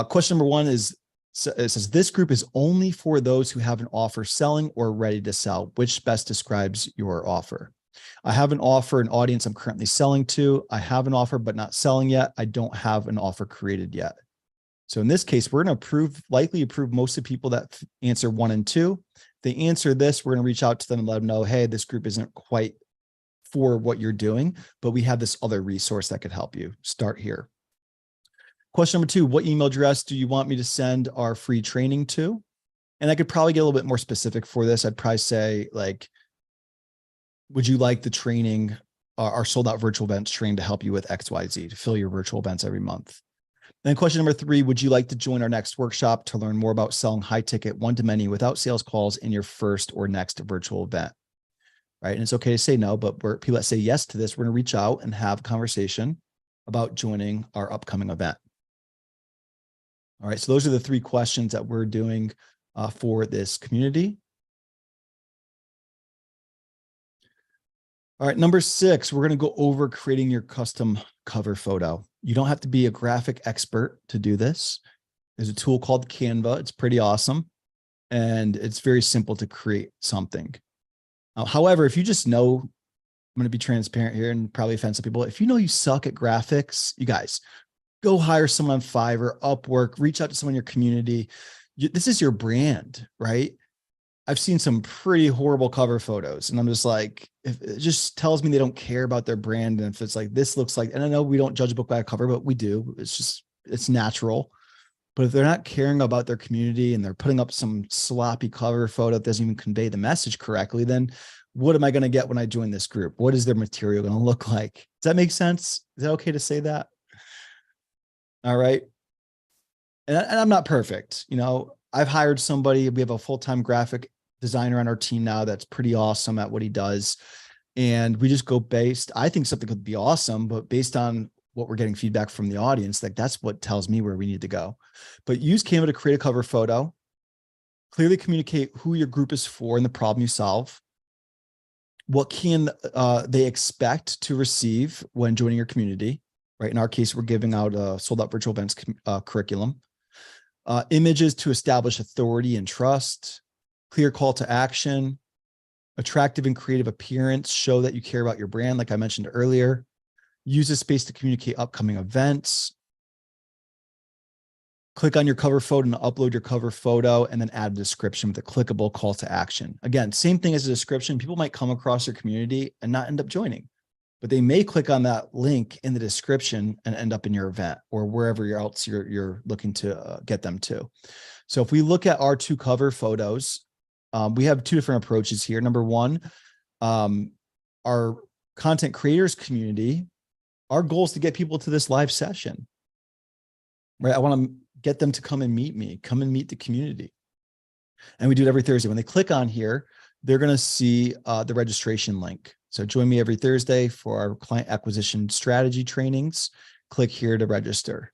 question number 1 is, it says this group is only for those who have an offer selling or ready to sell. Which best describes your offer? I have an offer, an audience I'm currently selling to. I have an offer, but not selling yet. I don't have an offer created yet. So in this case, we're going to likely approve most of the people that answer 1 and 2. If they answer this, we're going to reach out to them and let them know, hey, this group isn't quite for what you're doing, but we have this other resource that could help you. Start here. Question number 2, what email address do you want me to send our free training to? And I could probably get a little bit more specific for this. I'd probably say, like, would you like the training, our sold out virtual events training to help you with XYZ, to fill your virtual events every month? Then question number 3, would you like to join our next workshop to learn more about selling high ticket one-to-many without sales calls in your first or next virtual event? Right. And it's okay to say no, but people that say yes to this, we're going to reach out and have a conversation about joining our upcoming event. All right. So those are the 3 questions that we're doing for this community. All right. Number 6, we're going to go over creating your custom cover photo. You don't have to be a graphic expert to do this. There's a tool called Canva. It's pretty awesome. And it's very simple to create something. However, if you just know, I'm going to be transparent here and probably offend some people. If you know you suck at graphics, you guys, go hire someone on Fiverr, Upwork, reach out to someone in your community. This is your brand, right? I've seen some pretty horrible cover photos, and I'm just like, if it just tells me they don't care about their brand. And if it's like, this looks like, and I know we don't judge a book by a cover, but we do. It's natural. But if they're not caring about their community and they're putting up some sloppy cover photo that doesn't even convey the message correctly, then what am I going to get when I join this group? What is their material going to look like? Does that make sense? Is that okay to say that? All right. And I'm not perfect. You know, I've hired somebody. We have a full-time graphic designer on our team now that's pretty awesome at what he does. And we just go based, I think something could be awesome, but based on what we're getting feedback from the audience, like that's what tells me where we need to go. But use Canva to create a cover photo, clearly communicate who your group is for and the problem you solve. What can they expect to receive when joining your community, right? In our case, we're giving out a sold out virtual events curriculum. Images to establish authority and trust, clear call to action, attractive and creative appearance, show that you care about your brand, like I mentioned earlier. Use this space to communicate upcoming events. Click on your cover photo and upload your cover photo, and then add a description with a clickable call to action. Again, same thing as a description. People might come across your community and not end up joining, but they may click on that link in the description and end up in your event or wherever else you're looking to get them to. So if we look at our 2 cover photos, we have 2 different approaches here. Number 1, our content creators community, our goal is to get people to this live session, right? I want to get them to come and meet me, come and meet the community. And we do it every Thursday. When they click on here, they're going to see the registration link. So join me every Thursday for our client acquisition strategy trainings. Click here to register.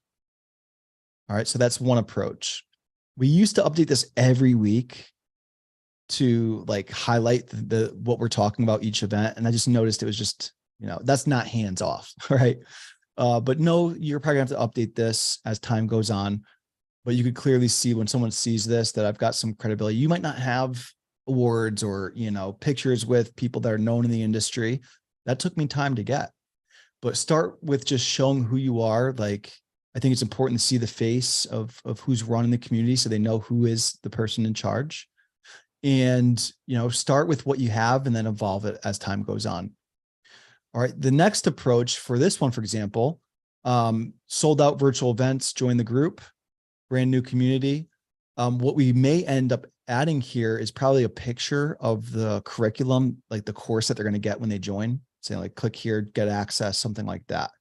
All right. So that's one approach. We used to update this every week to like highlight what we're talking about each event. And I just noticed it was just, you know, that's not hands off. Right. But no, you're probably gonna have to update this as time goes on, but you could clearly see when someone sees this, that I've got some credibility. You might not have awards or, you know, pictures with people that are known in the industry. That took me time to get, but start with just showing who you are. Like, I think it's important to see the face of who's running the community so they know who is the person in charge. And, you know, start with what you have and then evolve it as time goes on. All right. The next approach for this one, for example, sold out virtual events, join the group. brand new community. What we may end up adding here is probably a picture of the curriculum, like the course that they're going to get when they join. Say like, click here, get access, something like that.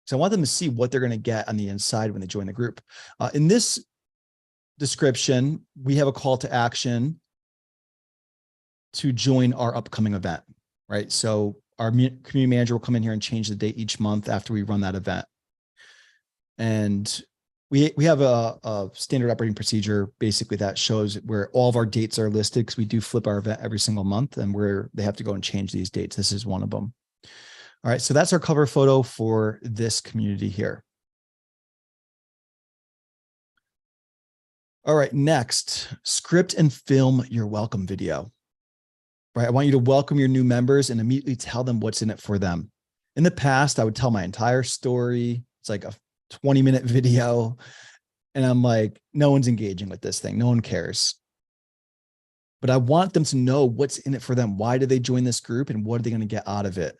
So I want them to see what they're going to get on the inside when they join the group. In this description, we have a call to action to join our upcoming event, right? So our community manager will come in here and change the date each month after we run that event. And we have a standard operating procedure, basically, that shows where all of our dates are listed, because we do flip our event every single month, and where they have to go and change these dates. This is one of them. All right, so that's our cover photo for this community here. All right, next, script and film your welcome video. Right, I want you to welcome your new members and immediately tell them what's in it for them. In the past, I would tell my entire story. It's like a 20-minute video. And I'm like, no one's engaging with this thing. No one cares. But I want them to know what's in it for them. Why did they join this group, and what are they going to get out of it?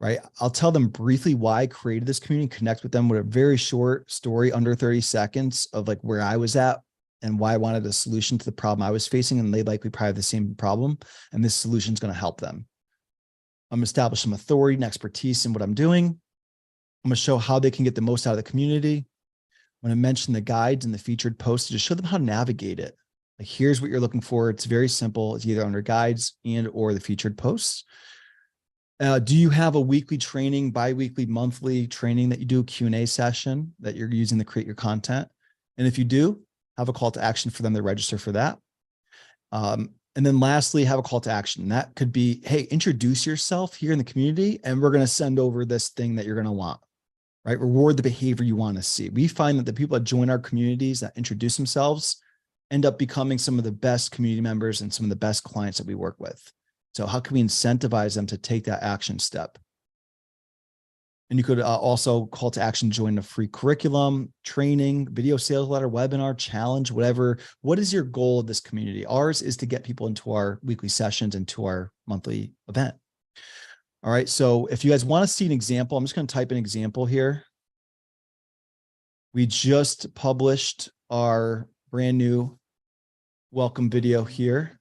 Right. I'll tell them briefly why I created this community, connect with them with a very short story, under 30 seconds, of like where I was at and why I wanted a solution to the problem I was facing. And they likely probably have the same problem. And this solution is going to help them. I'm establishing some authority and expertise in what I'm doing. I'm going to show how they can get the most out of the community. I'm going to mention the guides and the featured posts to just show them how to navigate it. Like, here's what you're looking for. It's very simple. It's either under guides and or the featured posts. Do you have a weekly training, bi-weekly, monthly training that you do, a Q&A session that you're using to create your content? And if you do, have a call to action for them to register for that. And then lastly, have a call to action. That could be, hey, introduce yourself here in the community, and we're going to send over this thing that you're going to want, right? Reward the behavior you want to see. We find that the people that join our communities that introduce themselves end up becoming some of the best community members and some of the best clients that we work with. So how can we incentivize them to take that action step? And you could also call to action, join a free curriculum, training, video sales letter, webinar, challenge, whatever. What is your goal of this community? Ours is to get people into our weekly sessions and to our monthly event. All right. So if you guys want to see an example, I'm just going to type an example here. We just published our brand new welcome video here.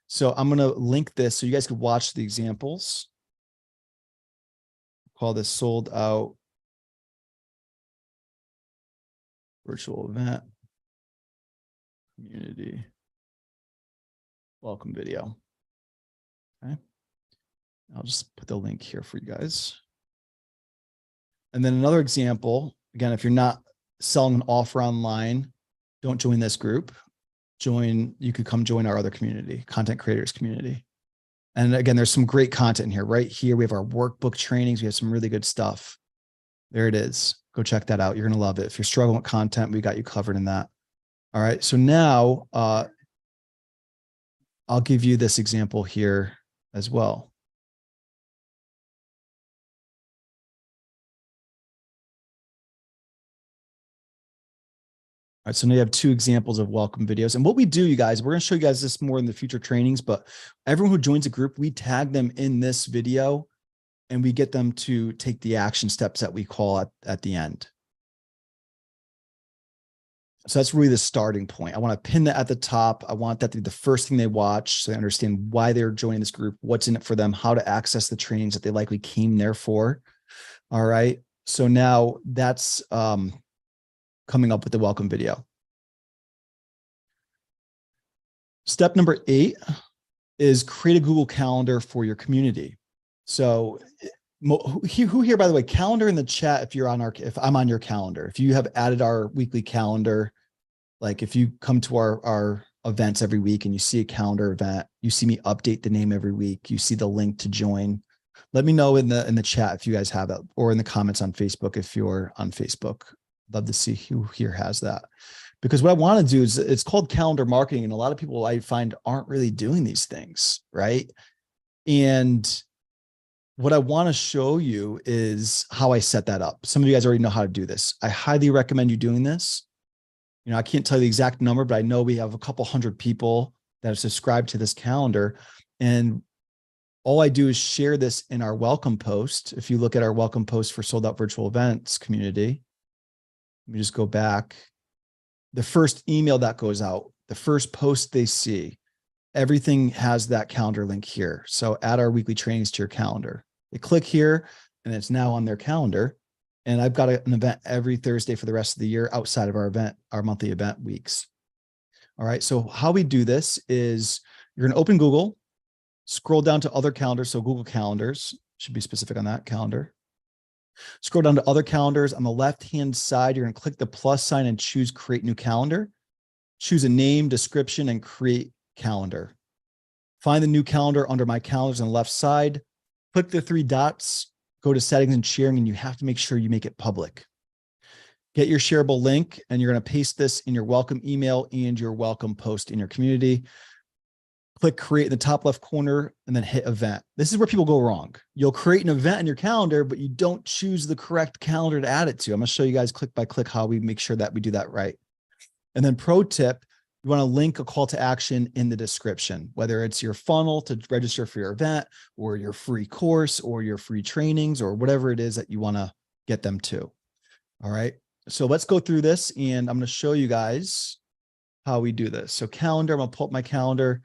So I'm going to link this so you guys can watch the examples. Call this sold out virtual event community welcome video. Okay. I'll just put the link here for you guys. And then another example, again, if you're not selling an offer online, don't join this group. You could come join our other community, content creators community. And again, there's some great content in here. Right here, we have our workbook trainings. We have some really good stuff. There it is. Go check that out. You're going to love it. If you're struggling with content, we got you covered in that. All right. So now I'll give you this example here as well. All right, so now you have two examples of welcome videos. And what we do, you guys, we're going to show you guys this more in the future trainings, but everyone who joins a group, we tag them in this video and we get them to take the action steps that we call at the end. So that's really the starting point. I want to pin that at the top. I want that to be the first thing they watch, so they understand why they're joining this group, what's in it for them, how to access the trainings that they likely came there for. All right. So now that's coming up with the welcome video. Step number 8 is create a Google Calendar for your community. So who here, by the way, calendar in the chat if I'm on your calendar, if you have added our weekly calendar, like if you come to our events every week and you see a calendar event, you see me update the name every week, you see the link to join, let me know in the chat if you guys have that, or in the comments on Facebook if you're on Facebook. Love to see who here has that. Because what I want to do is, it's called calendar marketing. And a lot of people I find aren't really doing these things, right? And what I want to show you is how I set that up. Some of you guys already know how to do this. I highly recommend you doing this. You know, I can't tell you the exact number, but I know we have a couple hundred people that have subscribed to this calendar. And all I do is share this in our welcome post. If you look at our welcome post for Sold Out Virtual Events community, let me just go back the first email that goes out, the first post they see, everything has that calendar link here. So add our weekly trainings to your calendar. They click here and it's now on their calendar. And I've got an event every Thursday for the rest of the year outside of our monthly event weeks. All right. So how we do this is you're going to open Google, scroll down to other calendars. So Google Calendars should be specific on that calendar. Scroll down to other calendars. On the left-hand side, you're going to click the plus sign and choose create new calendar. Choose a name, description, and create calendar. Find the new calendar under my calendars on the left side. Click the three dots, go to settings and sharing, and you have to make sure you make it public. Get your shareable link, and you're going to paste this in your welcome email and your welcome post in your community. Click create in the top left corner and then hit event. This is where people go wrong. You'll create an event in your calendar, but you don't choose the correct calendar to add it to. I'm going to show you guys click by click how we make sure that we do that right. And then pro tip, you want to link a call to action in the description, whether it's your funnel to register for your event or your free course or your free trainings or whatever it is that you want to get them to. All right. So let's go through this and I'm going to show you guys how we do this. So calendar, I'm going to pull up my calendar.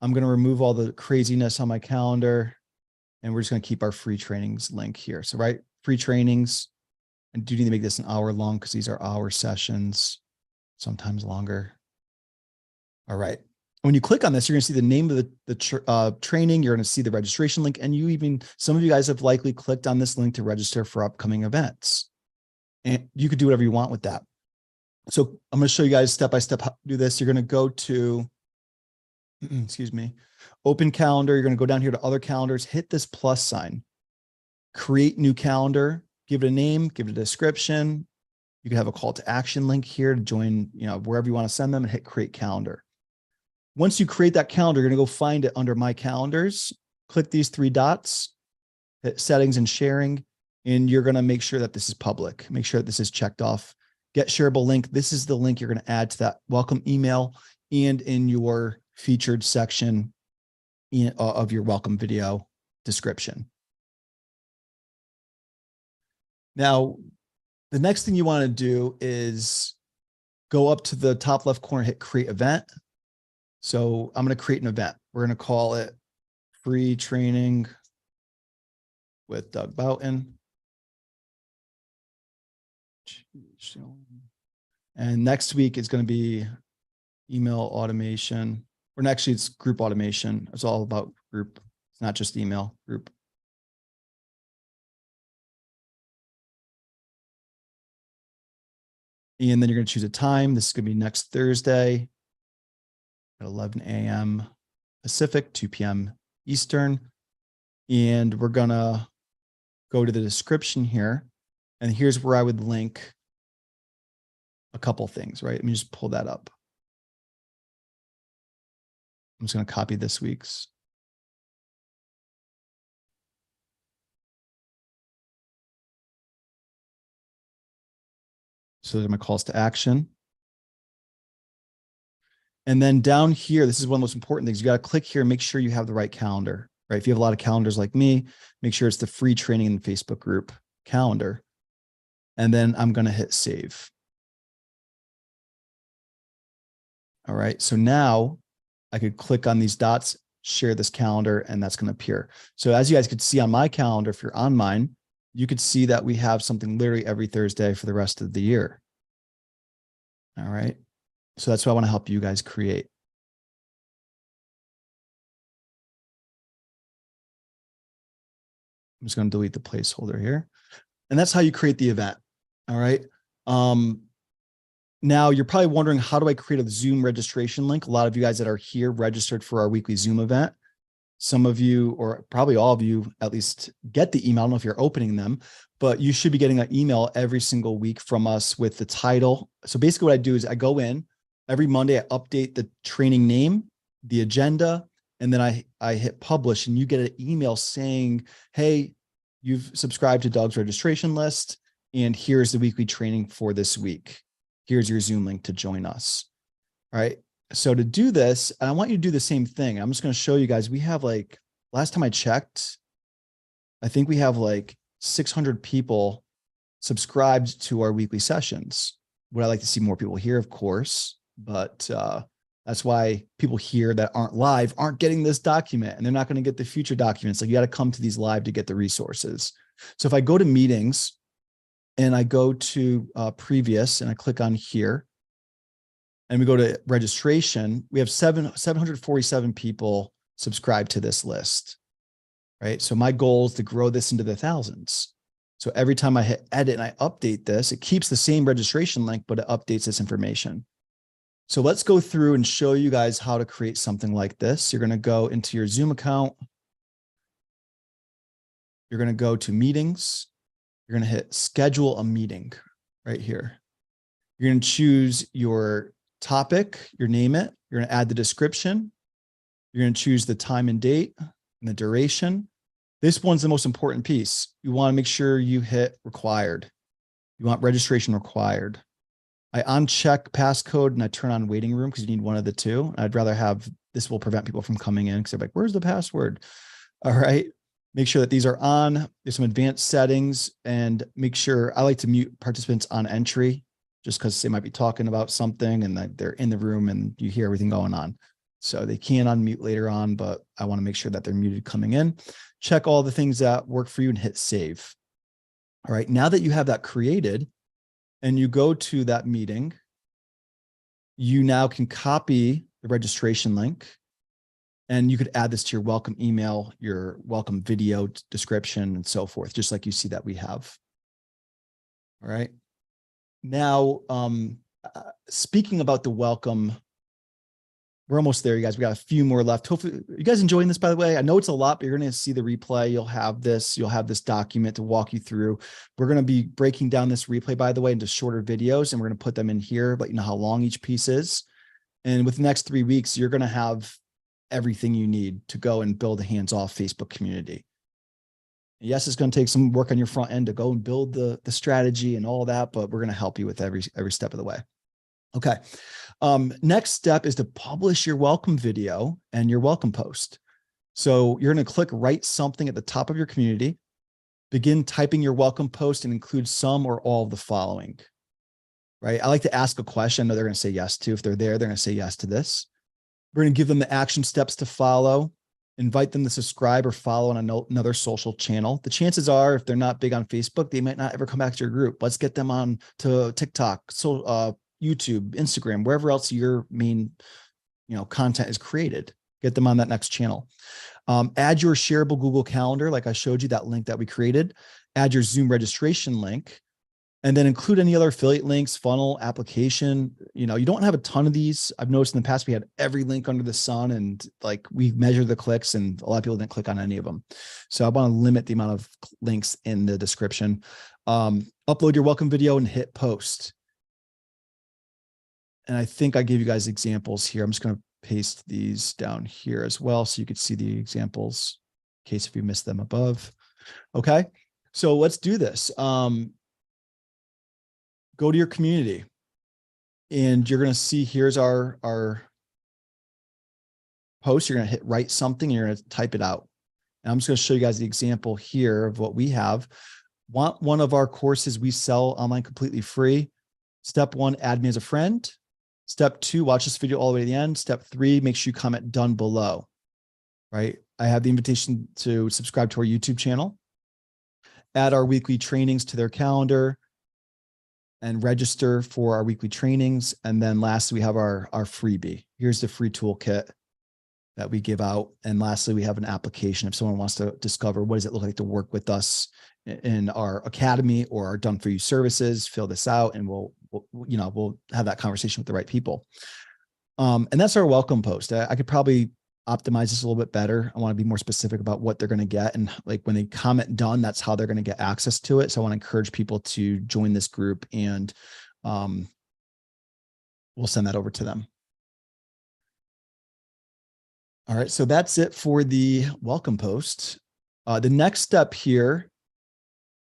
I'm going to remove all the craziness on my calendar and we're just going to keep our free trainings link here. So right, free trainings, and do need to make this an hour long because these are hour sessions, sometimes longer. All right. When you click on this, you're going to see the name of the training. You're going to see the registration link. And some of you guys have likely clicked on this link to register for upcoming events. And you could do whatever you want with that. So I'm going to show you guys step-by-step how to do this. You're going to go to, excuse me, open calendar. You're going to go down here to other calendars, hit this plus sign, create new calendar, give it a name, give it a description. You can have a call to action link here to join, wherever you want to send them and hit create calendar. Once you create that calendar, you're going to go find it under my calendars, click these three dots, hit settings and sharing, and you're going to make sure that this is public. Make sure that this is checked off. Get shareable link. This is the link you're going to add to that welcome email and in your featured section of your welcome video description. Now, the next thing you want to do is go up to the top left corner, hit create event. So I'm going to create an event. We're going to call it free training with Doug Boughton. And next week is going to be email automation, or actually it's group automation. It's all about group. It's not just email, group. And then you're going to choose a time. This is going to be next Thursday at 11 a.m. Pacific, 2 p.m. Eastern. And we're going to go to the description here. And here's where I would link a couple things, right? Let me just pull that up. I'm just going to copy this week's. So those are my calls to action. And then down here, this is one of the most important things. You got to click here and make sure you have the right calendar, right? If you have a lot of calendars like me, make sure it's the free training in the Facebook group calendar. And then I'm going to hit save. All right. So now I could click on these dots, share this calendar, and that's going to appear. So as you guys could see on my calendar, if you're on mine, you could see that we have something literally every Thursday for the rest of the year. All right. So that's what I want to help you guys create. I'm just going to delete the placeholder here. And that's how you create the event. All right. Now you're probably wondering, how do I create a Zoom registration link? A lot of you guys that are here registered for our weekly Zoom event. Some of you, or probably all of you, at least get the email. I don't know if you're opening them, but you should be getting an email every single week from us with the title. So basically what I do is I go in every Monday, I update the training name, the agenda, and then I hit publish, and you get an email saying, hey, you've subscribed to Doug's registration list, and here's the weekly training for this week. Here's your Zoom link to join us. All right. So to do this, and I want you to do the same thing. I'm just going to show you guys. We have last time I checked, I think we have 600 people subscribed to our weekly sessions. Would I like to see more people here? Of course, but that's why people here that aren't live aren't getting this document, and they're not going to get the future documents. Like, you got to come to these live to get the resources. So if I go to meetings and I go to previous and I click on here and we go to registration, we have 747 people subscribed to this list, right? So my goal is to grow this into the thousands. So every time I hit edit and I update this, it keeps the same registration link, but it updates this information. So let's go through and show you guys how to create something like this. You're going to go into your Zoom account. You're going to go to meetings. You're going to hit schedule a meeting right here. You're going to choose your topic, your name it. You're going to add the description. You're going to choose the time and date and the duration. This one's the most important piece. You want to make sure you hit required. You want registration required. I uncheck passcode and I turn on waiting room because you need one of the two. I'd rather have, this will prevent people from coming in because they're like, where's the password? All right. Make sure that these are on. There's some advanced settings, and make sure, I like to mute participants on entry just because they might be talking about something and they're in the room and you hear everything going on. So they can unmute later on, but I want to make sure that they're muted coming in. Check all the things that work for you and hit save. All right. Now that you have that created, and you go to that meeting, you now can copy the registration link, and you could add this to your welcome email, your welcome video description, and so forth, just like you see that we have. All right. Now, speaking about the welcome, we're almost there, you guys. We got a few more left. Hopefully, you guys enjoying this, by the way? I know it's a lot, but you're going to see the replay. You'll have this document to walk you through. We're going to be breaking down this replay, by the way, into shorter videos, and we're going to put them in here, let you know how long each piece is. And with the next 3 weeks, you're going to have everything you need to go and build a hands-off Facebook community. Yes, it's going to take some work on your front end to go and build the strategy and all that, but we're going to help you with every step of the way. Okay. Next step is to publish your welcome video and your welcome post. So you're going to click write something at the top of your community, begin typing your welcome post, and include some or all of the following, right? I like to ask a question. I know they're going to say yes to. If they're there, they're going to say yes to this. We're going to give them the action steps to follow, invite them to subscribe or follow on another social channel. The chances are, if they're not big on Facebook, they might not ever come back to your group. Let's get them on to TikTok, YouTube, Instagram, wherever else your main, content is created. Get them on that next channel. Add your shareable Google Calendar, like I showed you, that link that we created. Add your Zoom registration link, and then include any other affiliate links, funnel, application. You don't have a ton of these. I've noticed in the past we had every link under the sun, and like we measure the clicks, and a lot of people didn't click on any of them. So I want to limit the amount of links in the description. Upload your welcome video and hit post. And I think I gave you guys examples here. I'm just going to paste these down here as well, so you could see the examples in case if you missed them above. Okay, so let's do this. Go to your community, and you're going to see here's our post. You're going to hit write something, and you're going to type it out. And I'm just going to show you guys the example here of what we have. Want one of our courses we sell online completely free? Step 1, add me as a friend. Step 2, watch this video all the way to the end. Step 3, make sure you comment done below, right? I have the invitation to subscribe to our YouTube channel, add our weekly trainings to their calendar, and register for our weekly trainings. And then lastly, we have our freebie. Here's the free toolkit that we give out. And lastly, we have an application. If someone wants to discover what does it look like to work with us in our academy or our done for you services, fill this out, and we'll have that conversation with the right people. And that's our welcome post. I could probably optimize this a little bit better. I want to be more specific about what they're going to get. And like when they comment done, that's how they're going to get access to it. So I want to encourage people to join this group, and we'll send that over to them. All right. So that's it for the welcome post. The next step here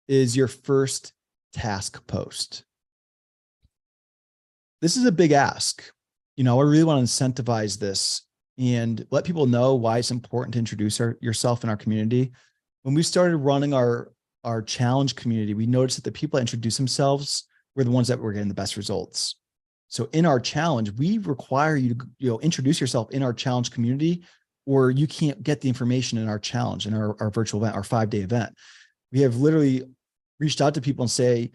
is your first task post. This is a big ask. I really want to incentivize this and let people know why it's important to introduce yourself in our community. When we started running our challenge community, we noticed that the people that introduce themselves were the ones that were getting the best results. So in our challenge, we require you to introduce yourself in our challenge community, or you can't get the information in our challenge, in our virtual event, our 5-day event. We have literally reached out to people and say,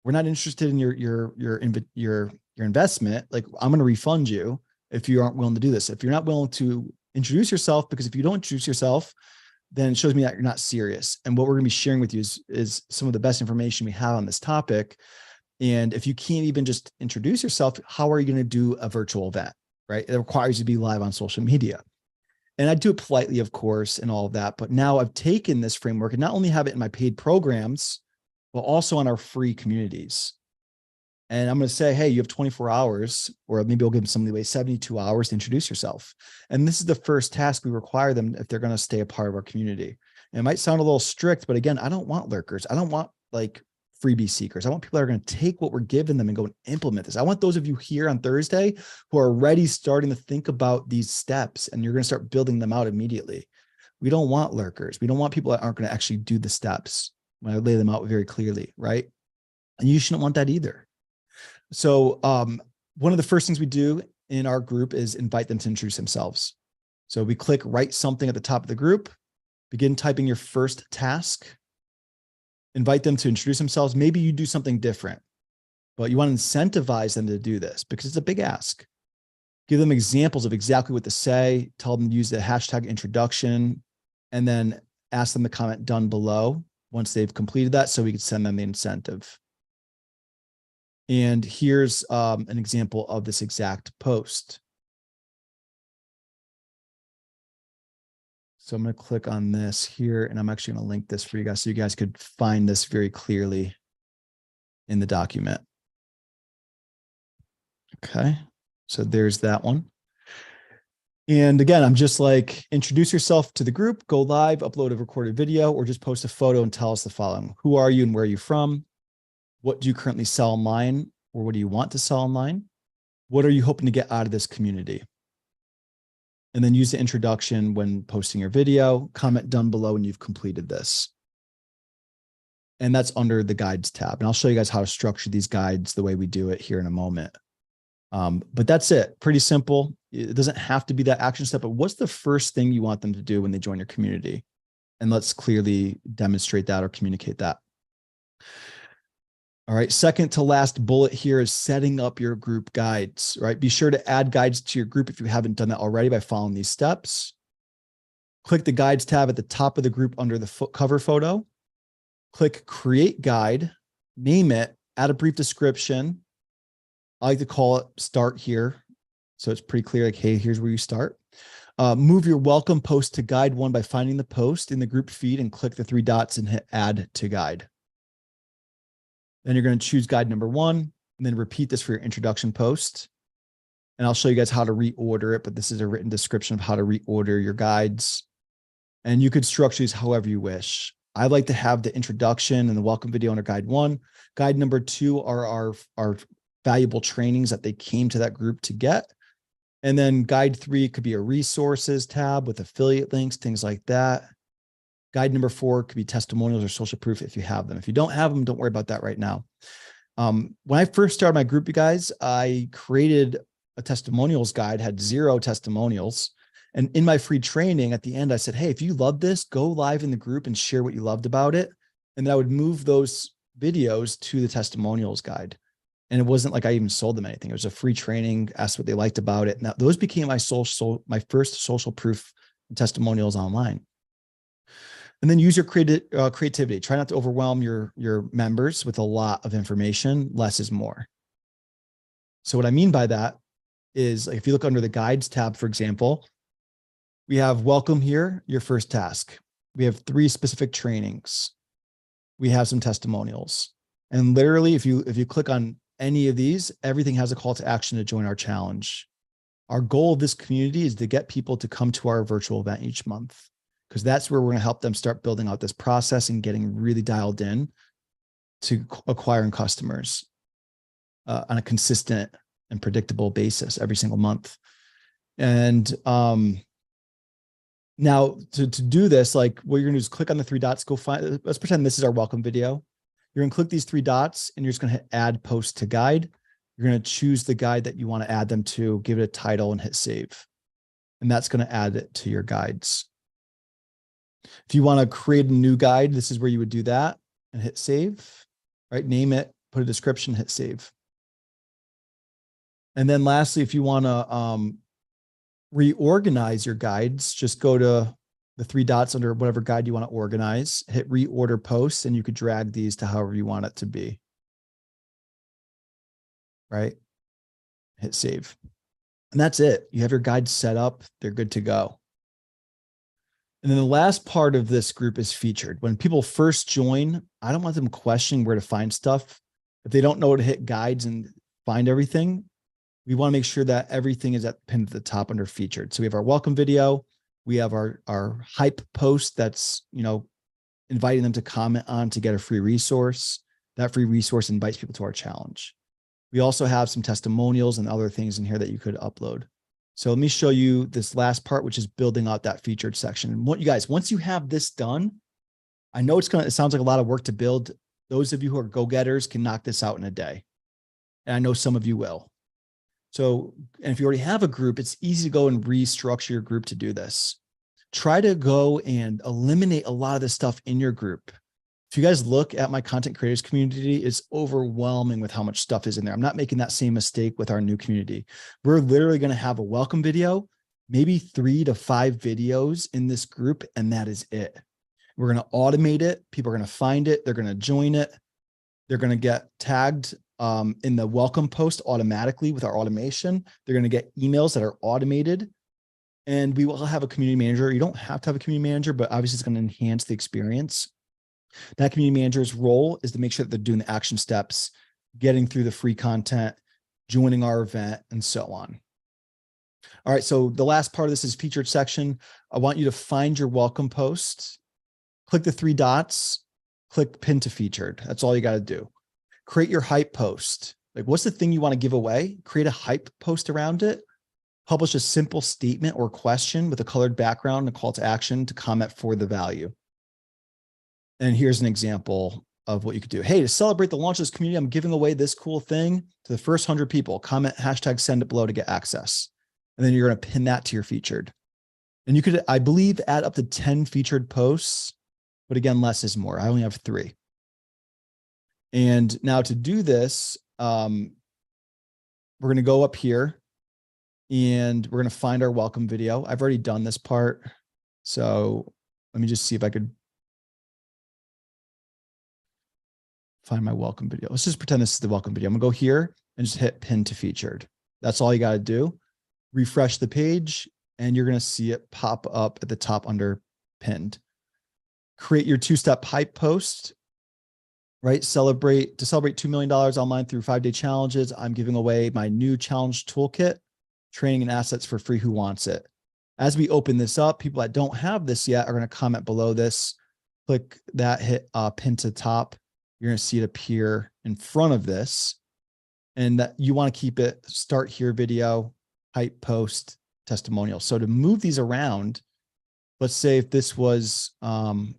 we're not interested in your investment. Like, I'm going to refund you if you aren't willing to do this. If you're not willing to introduce yourself, because if you don't introduce yourself, then it shows me that you're not serious. And what we're going to be sharing with you is some of the best information we have on this topic. And if you can't even just introduce yourself, how are you going to do a virtual event, right? It requires you to be live on social media. And I do it politely, of course, and all of that. But now I've taken this framework and not only have it in my paid programs, but also on our free communities. And I'm going to say, hey, you have 24 hours, or maybe I'll give them some leeway, 72 hours to introduce yourself. And this is the first task we require them if they're going to stay a part of our community. And it might sound a little strict, but again, I don't want lurkers. I don't want like freebie seekers. I want people that are going to take what we're giving them and go and implement this. I want those of you here on Thursday who are already starting to think about these steps, and you're going to start building them out immediately. We don't want lurkers. We don't want people that aren't going to actually do the steps when I lay them out very clearly, right? And you shouldn't want that either. So one of the first things we do in our group is invite them to introduce themselves. So we click write something at the top of the group, begin typing your first task, invite them to introduce themselves. Maybe you do something different, but you want to incentivize them to do this because it's a big ask. Give them examples of exactly what to say, tell them to use the hashtag introduction, and then ask them to comment done below once they've completed that so we can send them the incentive. And here's an example of this exact post. So I'm going to click on this here, and I'm actually going to link this for you guys so you guys could find this very clearly in the document. Okay, so there's that one. And again, I'm just like, introduce yourself to the group, go live, upload a recorded video, or just post a photo and tell us the following. Who are you and where are you from? What do you currently sell online, or what do you want to sell online? What are you hoping to get out of this community? And then use the introduction when posting your video, comment done below when you've completed this. And that's under the guides tab. And I'll show you guys how to structure these guides the way we do it here in a moment. But that's it. Pretty simple. It doesn't have to be that action step, but what's the first thing you want them to do when they join your community? And let's clearly demonstrate that or communicate that. All right. Second to last bullet here is setting up your group guides, right? Be sure to add guides to your group if you haven't done that already by following these steps. Click the guides tab at the top of the group under the cover photo. Click create guide, name it, add a brief description. I like to call it start here. So it's pretty clear, like, hey, here's where you start. Move your welcome post to guide one by finding the post in the group feed and click the 3 dots and hit add to guide. Then you're going to choose guide number 1 and then repeat this for your introduction post. And I'll show you guys how to reorder it, but this is a written description of how to reorder your guides. And you could structure these however you wish. I like to have the introduction and the welcome video under guide 1. Guide number 2 are our valuable trainings that they came to that group to get. And then guide 3 could be a resources tab with affiliate links, things like that. Guide number 4 could be testimonials or social proof if you have them. If you don't have them, don't worry about that right now. When I first started my group, you guys, I created a testimonials guide, had 0 testimonials. And in my free training at the end, I said, hey, if you love this, go live in the group and share what you loved about it. And then I would move those videos to the testimonials guide. And it wasn't like I even sold them anything. It was a free training, asked what they liked about it. Now those became my first social proof testimonials online. And then use your creativity. Try not to overwhelm your members with a lot of information. Less is more. So what I mean by that is, like, if you look under the guides tab, for example, we have welcome here, your first task. We have 3 specific trainings. We have some testimonials. And literally, if you click on any of these, everything has a call to action to join our challenge. Our goal of this community is to get people to come to our virtual event each month, because that's where we're going to help them start building out this process and getting really dialed in to acquiring customers on a consistent and predictable basis every single month. And now to do this, like, what you're going to do is click on the 3 dots, go find, let's pretend this is our welcome video. You're going to click these three dots and you're just going to hit add post to guide. You're going to choose the guide that you want to add them to, give it a title and hit save. And that's going to add it to your guides. If you want to create a new guide, this is where you would do that and hit save, right? Name it, put a description, hit save. And then lastly, if you want to reorganize your guides, just go to the three dots under whatever guide you want to organize, hit reorder posts, and you could drag these to however you want it to be. Right? Hit save. And that's it. You have your guides set up. They're good to go. And then the last part of this group is featured. When people first join, I don't want them questioning where to find stuff. If they don't know where to hit guides and find everything, we want to make sure that everything is pinned at the top under featured. So we have our welcome video. We have our hype post that's, inviting them to comment on to get a free resource. That free resource invites people to our challenge. We also have some testimonials and other things in here that you could upload. So let me show you this last part, which is building out that featured section. And what you guys, once you have this done, I know it sounds like a lot of work to build. Those of you who are go-getters can knock this out in a day. And I know some of you will. So, and if you already have a group, it's easy to go and restructure your group to do this. Try to go and eliminate a lot of this stuff in your group. If you guys look at my content creators community, it's overwhelming with how much stuff is in there. I'm not making that same mistake with our new community. We're literally going to have a welcome video, maybe 3 to 5 videos in this group, and that is it. We're going to automate it. People are going to find it. They're going to join it. They're going to get tagged in the welcome post automatically with our automation. They're going to get emails that are automated, and we will have a community manager. You don't have to have a community manager, but obviously it's going to enhance the experience. That community manager's role is to make sure that they're doing the action steps, getting through the free content, joining our event, and so on. All right, so the last part of this is featured section. I want you to find your welcome post, click the 3 dots, click pin to featured. That's all you got to do. Create your hype post. Like, what's the thing you want to give away? Create a hype post around it. Publish a simple statement or question with a colored background and a call to action to comment for the value. And here's an example of what you could do. Hey, to celebrate the launch of this community, I'm giving away this cool thing to the first 100 people. Comment hashtag send it below to get access. And then you're going to pin that to your featured. And you could, I believe, add up to 10 featured posts, but again, less is more. I only have 3. And now to do this, we're going to go up here and we're going to find our welcome video. I've already done this part. So let me just see if I could find my welcome video. Let's just pretend this is the welcome video. I'm gonna go here and just hit pin to featured. That's all you got to do. Refresh the page and you're going to see it pop up at the top under pinned. Create your 2-step hype post, right? To celebrate $2 million online through 5-day challenges. I'm giving away my new challenge toolkit, training and assets for free. Who wants it? As we open this up, people that don't have this yet are going to comment below this. Click that, hit pin to top. You're going to see it appear in front of this, and that you want to keep it start here video, hype post, testimonial. So to move these around, let's say if this was in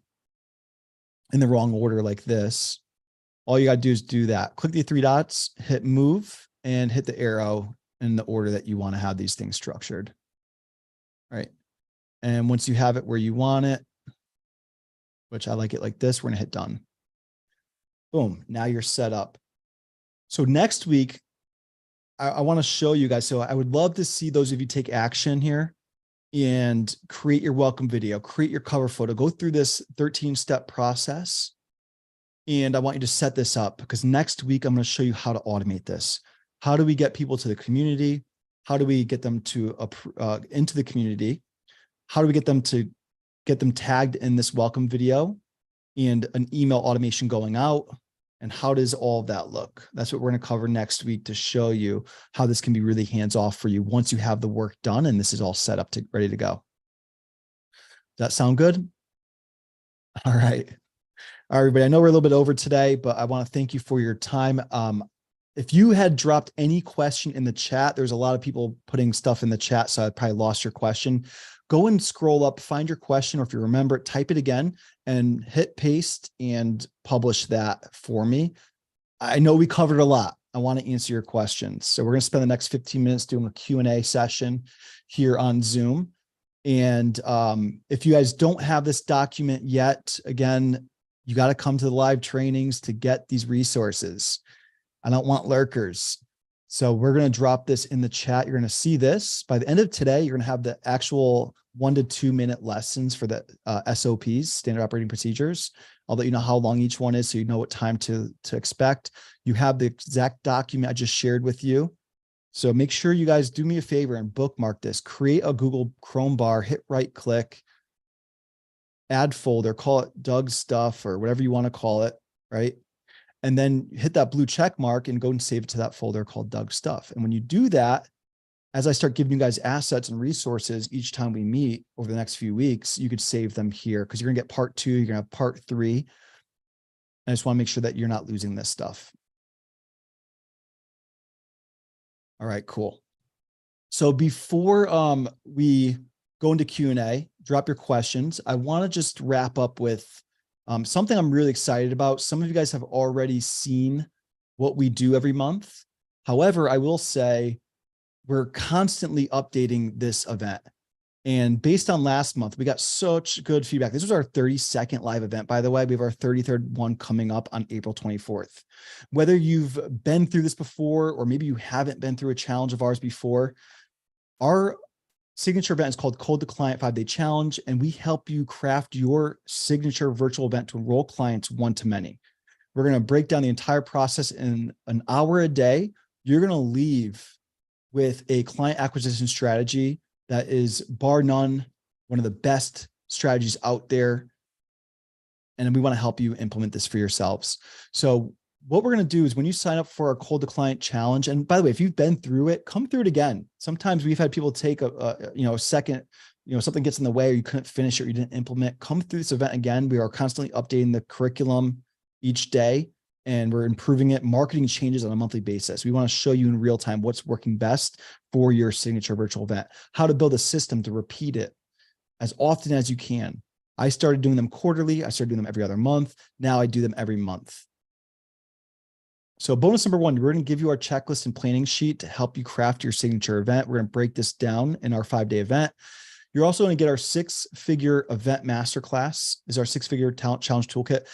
the wrong order like this, all you got to do is do that. Click the 3 dots, hit move, and hit the arrow in the order that you want to have these things structured. Right. And once you have it where you want it, which I like it like this, we're going to hit done. Boom. Now you're set up. So next week, I want to show you guys. So I would love to see those of you take action here and create your welcome video, create your cover photo, go through this 13-step process. And I want you to set this up because next week, I'm going to show you how to automate this. How do we get people to the community? How do we get them to into the community? How do we get them tagged in this welcome video and an email automation going out? And how does all of that look? That's what we're going to cover next week to show you how this can be really hands-off for you once you have the work done and this is all set up to ready to go. Does that sound good? All right. All right, everybody. I know we're a little bit over today, but I want to thank you for your time. If you had dropped any question in the chat, there's a lot of people putting stuff in the chat, so I probably lost your question. Go and scroll up, find your question, or if you remember it, type it again and hit paste and publish that for me. I know we covered a lot. I want to answer your questions. So we're going to spend the next 15 minutes doing a Q&A session here on Zoom. And if you guys don't have this document yet, again, you got to come to the live trainings to get these resources. I don't want lurkers. So we're going to drop this in the chat. You're going to see this. By the end of today, you're going to have the actual 1 to 2 minute lessons for the SOPs, standard operating procedures. I'll let you know how long each one is so you know what time to expect. You have the exact document I just shared with you. So make sure you guys do me a favor and bookmark this. Create a Google Chrome bar, hit right click, add folder, call it Doug's stuff or whatever you want to call it, right? And then hit that blue check mark and go and save it to that folder called Doug Stuff. And when you do that, as I start giving you guys assets and resources each time we meet over the next few weeks, you could save them here because you're going to get part 2, you're going to have part 3. I just want to make sure that you're not losing this stuff. All right, cool. So before we go into Q&A, drop your questions. I want to just wrap up with something I'm really excited about. Some of you guys have already seen what we do every month. However, I will say we're constantly updating this event. And based on last month, we got such good feedback. This was our 32nd live event, by the way. We have our 33rd one coming up on April 24th. Whether you've been through this before, or maybe you haven't been through a challenge of ours before, our signature event is called Code the Client 5-Day Challenge, and we help you craft your signature virtual event to enroll clients one-to-many. We're going to break down the entire process in an hour a day. You're going to leave with a client acquisition strategy that is bar none, one of the best strategies out there. And we want to help you implement this for yourselves. So what we're going to do is when you sign up for our Cold to Client challenge, and by the way, if you've been through it, come through it again. Sometimes we've had people take a second, something gets in the way or you couldn't finish it or you didn't implement. Come through this event again. We are constantly updating the curriculum each day and we're improving it. Marketing changes on a monthly basis. We want to show you in real time what's working best for your signature virtual event, how to build a system to repeat it as often as you can. I started doing them quarterly. I started doing them every other month. Now I do them every month. So bonus number 1, we're going to give you our checklist and planning sheet to help you craft your signature event. We're going to break this down in our 5-day event. You're also going to get our 6-figure event masterclass. This is our 6-figure talent challenge toolkit.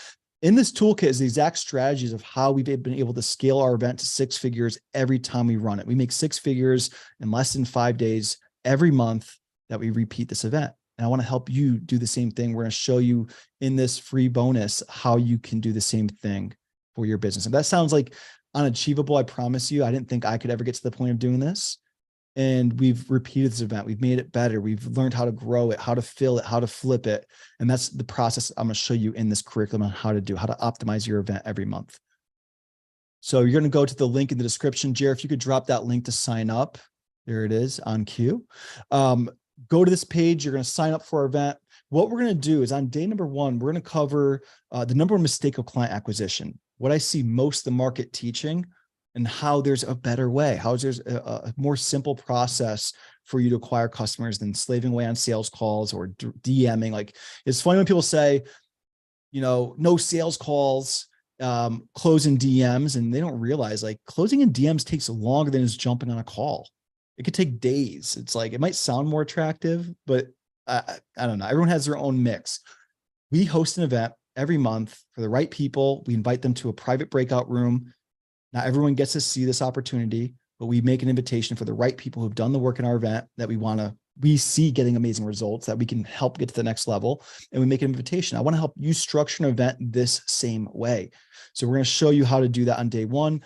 In this toolkit is the exact strategies of how we've been able to scale our event to 6 figures every time we run it. We make 6 figures in less than 5 days every month that we repeat this event. And I want to help you do the same thing. We're going to show you in this free bonus how you can do the same thing for your business. If that sounds like unachievable, I promise you, I didn't think I could ever get to the point of doing this. And we've repeated this event. We've made it better. We've learned how to grow it, how to fill it, how to flip it. And that's the process I'm going to show you in this curriculum on how to optimize your event every month. So you're going to go to the link in the description. Jared, if you could drop that link to sign up. There it is on cue. Go to this page. You're going to sign up for our event. What we're going to do is on day number 1, we're going to cover the number 1 mistake of client acquisition. What I see most of the market teaching and how there's a better way, how there's a more simple process for you to acquire customers than slaving away on sales calls or DMing. Like, it's funny when people say, no sales calls, closing DMs, and they don't realize like closing in DMs takes longer than just jumping on a call. It could take days. It's like, it might sound more attractive, but I don't know. Everyone has their own mix. We host an event every month for the right people. We invite them to a private breakout room. Not everyone gets to see this opportunity, but we make an invitation for the right people who've done the work in our event that we see getting amazing results that we can help get to the next level. And we make an invitation. I want to help you structure an event this same way. So we're going to show you how to do that on day 1.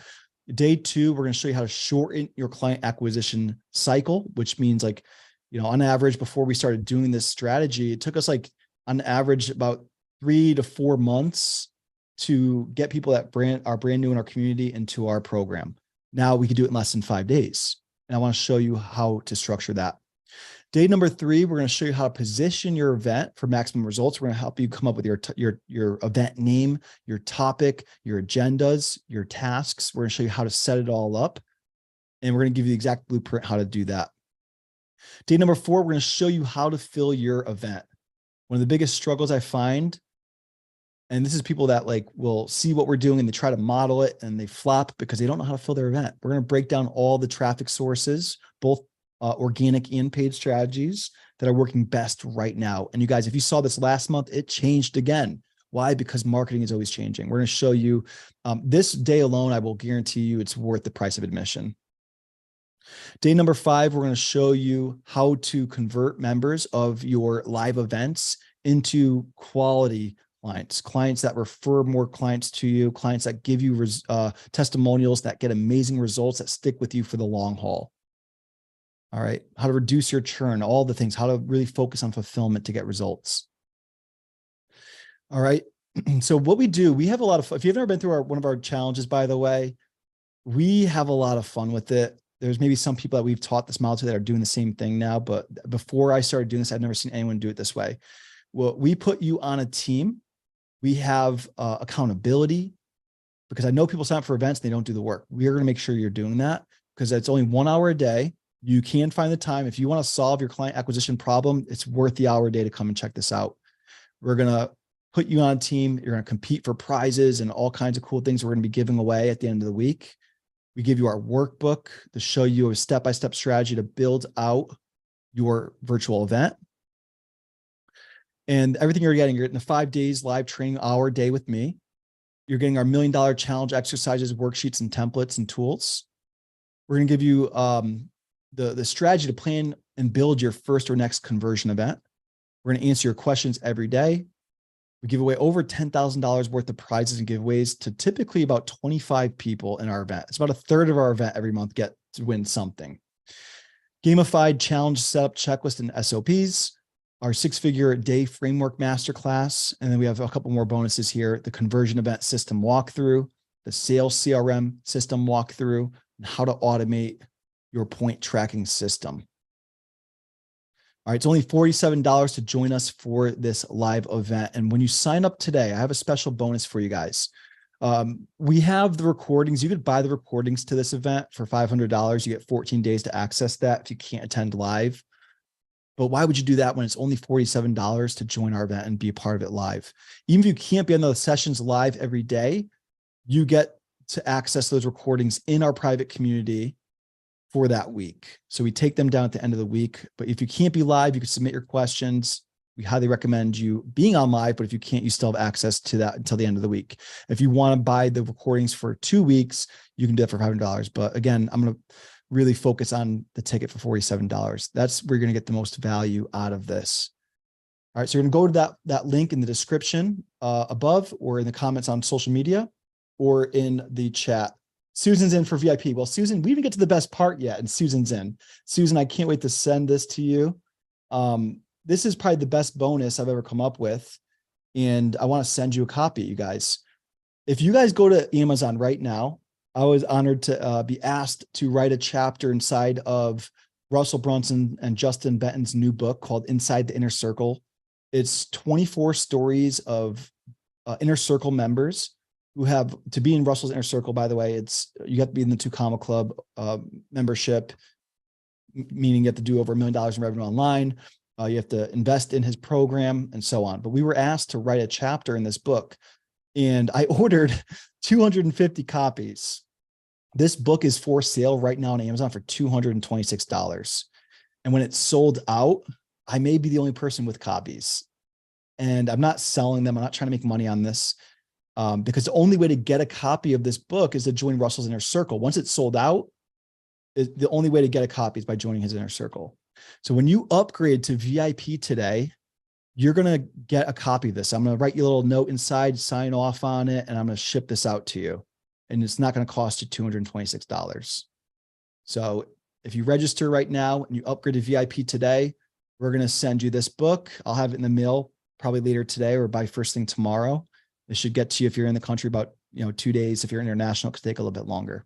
Day 2, we're going to show you how to shorten your client acquisition cycle, which means on average, before we started doing this strategy, it took us on average about 3 to 4 months to get people that are brand new in our community into our program. Now we can do it in less than 5 days. And I want to show you how to structure that. Day number 3, we're going to show you how to position your event for maximum results. We're going to help you come up with your event name, your topic, your agendas, your tasks. We're going to show you how to set it all up. And we're going to give you the exact blueprint how to do that. Day number 4, we're going to show you how to fill your event. One of the biggest struggles I find, and this is people that like will see what we're doing and they try to model it and they flop because they don't know how to fill their event. We're going to break down all the traffic sources, both organic and paid strategies that are working best right now. And you guys, if you saw this last month, it changed again. Why? Because marketing is always changing. We're going to show you this day alone. I will guarantee you it's worth the price of admission. Day number 5, we're going to show you how to convert members of your live events into quality clients that refer more clients to you, clients that give you testimonials that get amazing results that stick with you for the long haul. All right. How to reduce your churn, all the things, how to really focus on fulfillment to get results. All right. So what we do, we have a lot of fun. If you've never been through one of our challenges, by the way, we have a lot of fun with it. There's maybe some people that we've taught this model to that are doing the same thing now, but before I started doing this, I've never seen anyone do it this way. Well, we put you on a team. We have accountability, because I know people sign up for events, they don't do the work. We are going to make sure you're doing that, because it's only 1 hour a day. You can find the time. If you want to solve your client acquisition problem, it's worth the hour a day to come and check this out. We're going to put you on a team. You're going to compete for prizes and all kinds of cool things we're going to be giving away at the end of the week. We give you our workbook to show you a step-by-step strategy to build out your virtual event. And everything you're getting the 5 days live training hour day with me. You're getting our $1 Million Challenge exercises, worksheets, and templates and tools. We're going to give you the strategy to plan and build your first or next conversion event. We're going to answer your questions every day. We give away over $10,000 worth of prizes and giveaways to typically about 25 people in our event. It's about 1/3 of our event every month get to win something. Gamified challenge setup checklist and SOPs, our 6-figure day framework masterclass. And then we have a couple more bonuses here: the conversion event system walkthrough, the sales CRM system walkthrough, and how to automate your point tracking system. All right, it's only $47 to join us for this live event. And when you sign up today, I have a special bonus for you guys. We have the recordings. You could buy the recordings to this event for $500. You get 14 days to access that if you can't attend live. But why would you do that when it's only $47 to join our event and be a part of it live? Even if you can't be on the sessions live every day, you get to access those recordings in our private community for that week. So we take them down at the end of the week. But if you can't be live, you can submit your questions. We highly recommend you being on live, but if you can't, you still have access to that until the end of the week. If you want to buy the recordings for 2 weeks, you can do it for $500. But again, I'm going to really focus on the ticket for $47. That's where you're going to get the most value out of this. All right. So you're going to go to that link in the description above, or in the comments on social media, or in the chat. Susan's in for VIP. Well, Susan, we didn't get to the best part yet, and Susan's in. Susan, I can't wait to send this to you. This is probably the best bonus I've ever come up with, and I want to send you a copy, you guys. If you guys go to Amazon right now, I was honored to be asked to write a chapter inside of Russell Brunson and Justin Benton's new book called Inside the Inner Circle. It's 24 stories of inner circle members who have to be in Russell's inner circle. By the way, you have to be in the 2 Comma Club membership, meaning you have to do over $1 million in revenue online. You have to invest in his program and so on. But we were asked to write a chapter in this book, and I ordered 250 copies. This book is for sale right now on Amazon for $226. And when it's sold out, I may be the only person with copies. And I'm not selling them. I'm not trying to make money on this. Because the only way to get a copy of this book is to join Russell's inner circle. Once it's sold out, the only way to get a copy is by joining his inner circle. So when you upgrade to VIP today, you're going to get a copy of this. I'm going to write you a little note inside, sign off on it, and I'm going to ship this out to you. And it's not going to cost you $226. So if you register right now and you upgrade to VIP today, we're going to send you this book. I'll have it in the mail probably later today or by first thing tomorrow. It should get to you if you're in the country about 2 days. If you're international, it could take a little bit longer.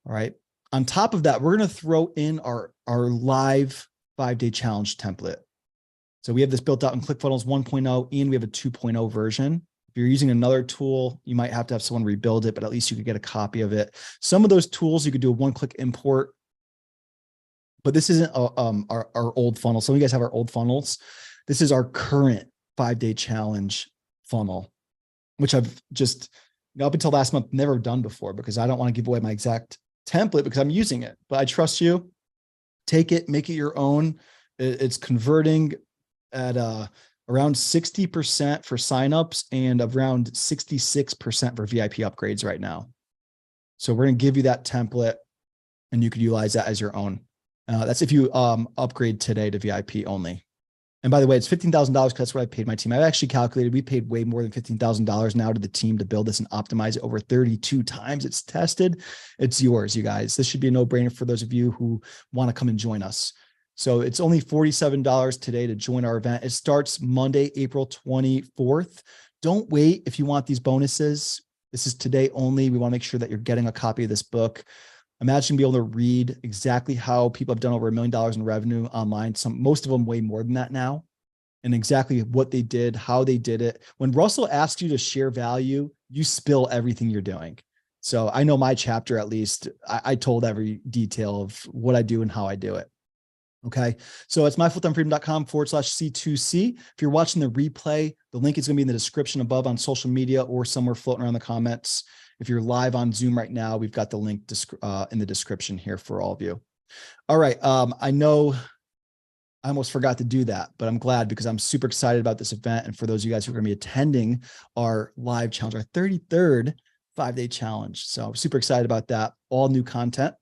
All right. On top of that, we're going to throw in our live 5-day challenge template. So we have this built out in ClickFunnels 1.0, and we have a 2.0 version. If you're using another tool, you might have to have someone rebuild it, but at least you could get a copy of it. Some of those tools, you could do a 1-click import, but this isn't our old funnel. Some of you guys have our old funnels. This is our current 5-day challenge funnel, which I've just, up until last month, never done before, because I don't want to give away my exact template because I'm using it, but I trust you. Take it, make it your own. It's converting at around 60% for signups and around 66% for VIP upgrades right now. So we're going to give you that template and you could utilize that as your own. That's if you upgrade today to VIP only. And by the way, it's $15,000 because that's what I paid my team. I've actually calculated we paid way more than $15,000 now to the team to build this and optimize it over 32 times. It's tested. It's yours, you guys. This should be a no-brainer for those of you who want to come and join us. So it's only $47 today to join our event. It starts Monday, April 24th. Don't wait if you want these bonuses. This is today only. We want to make sure that you're getting a copy of this book. Imagine being able to read exactly how people have done over $1 million in revenue online. Most of them way more than that now, and exactly what they did, how they did it. When Russell asks you to share value, you spill everything you're doing. So I know my chapter, at least, I told every detail of what I do and how I do it. Okay. So it's myfulltimefreedom.com/C2C. If you're watching the replay, the link is going to be in the description above on social media or somewhere floating around the comments. If you're live on Zoom right now, we've got the link in the description here for all of you. All right. I know I almost forgot to do that, but I'm glad because I'm super excited about this event. And for those of you guys who are going to be attending our live challenge, our 33rd 5-day challenge. So I'm super excited about that. All new content.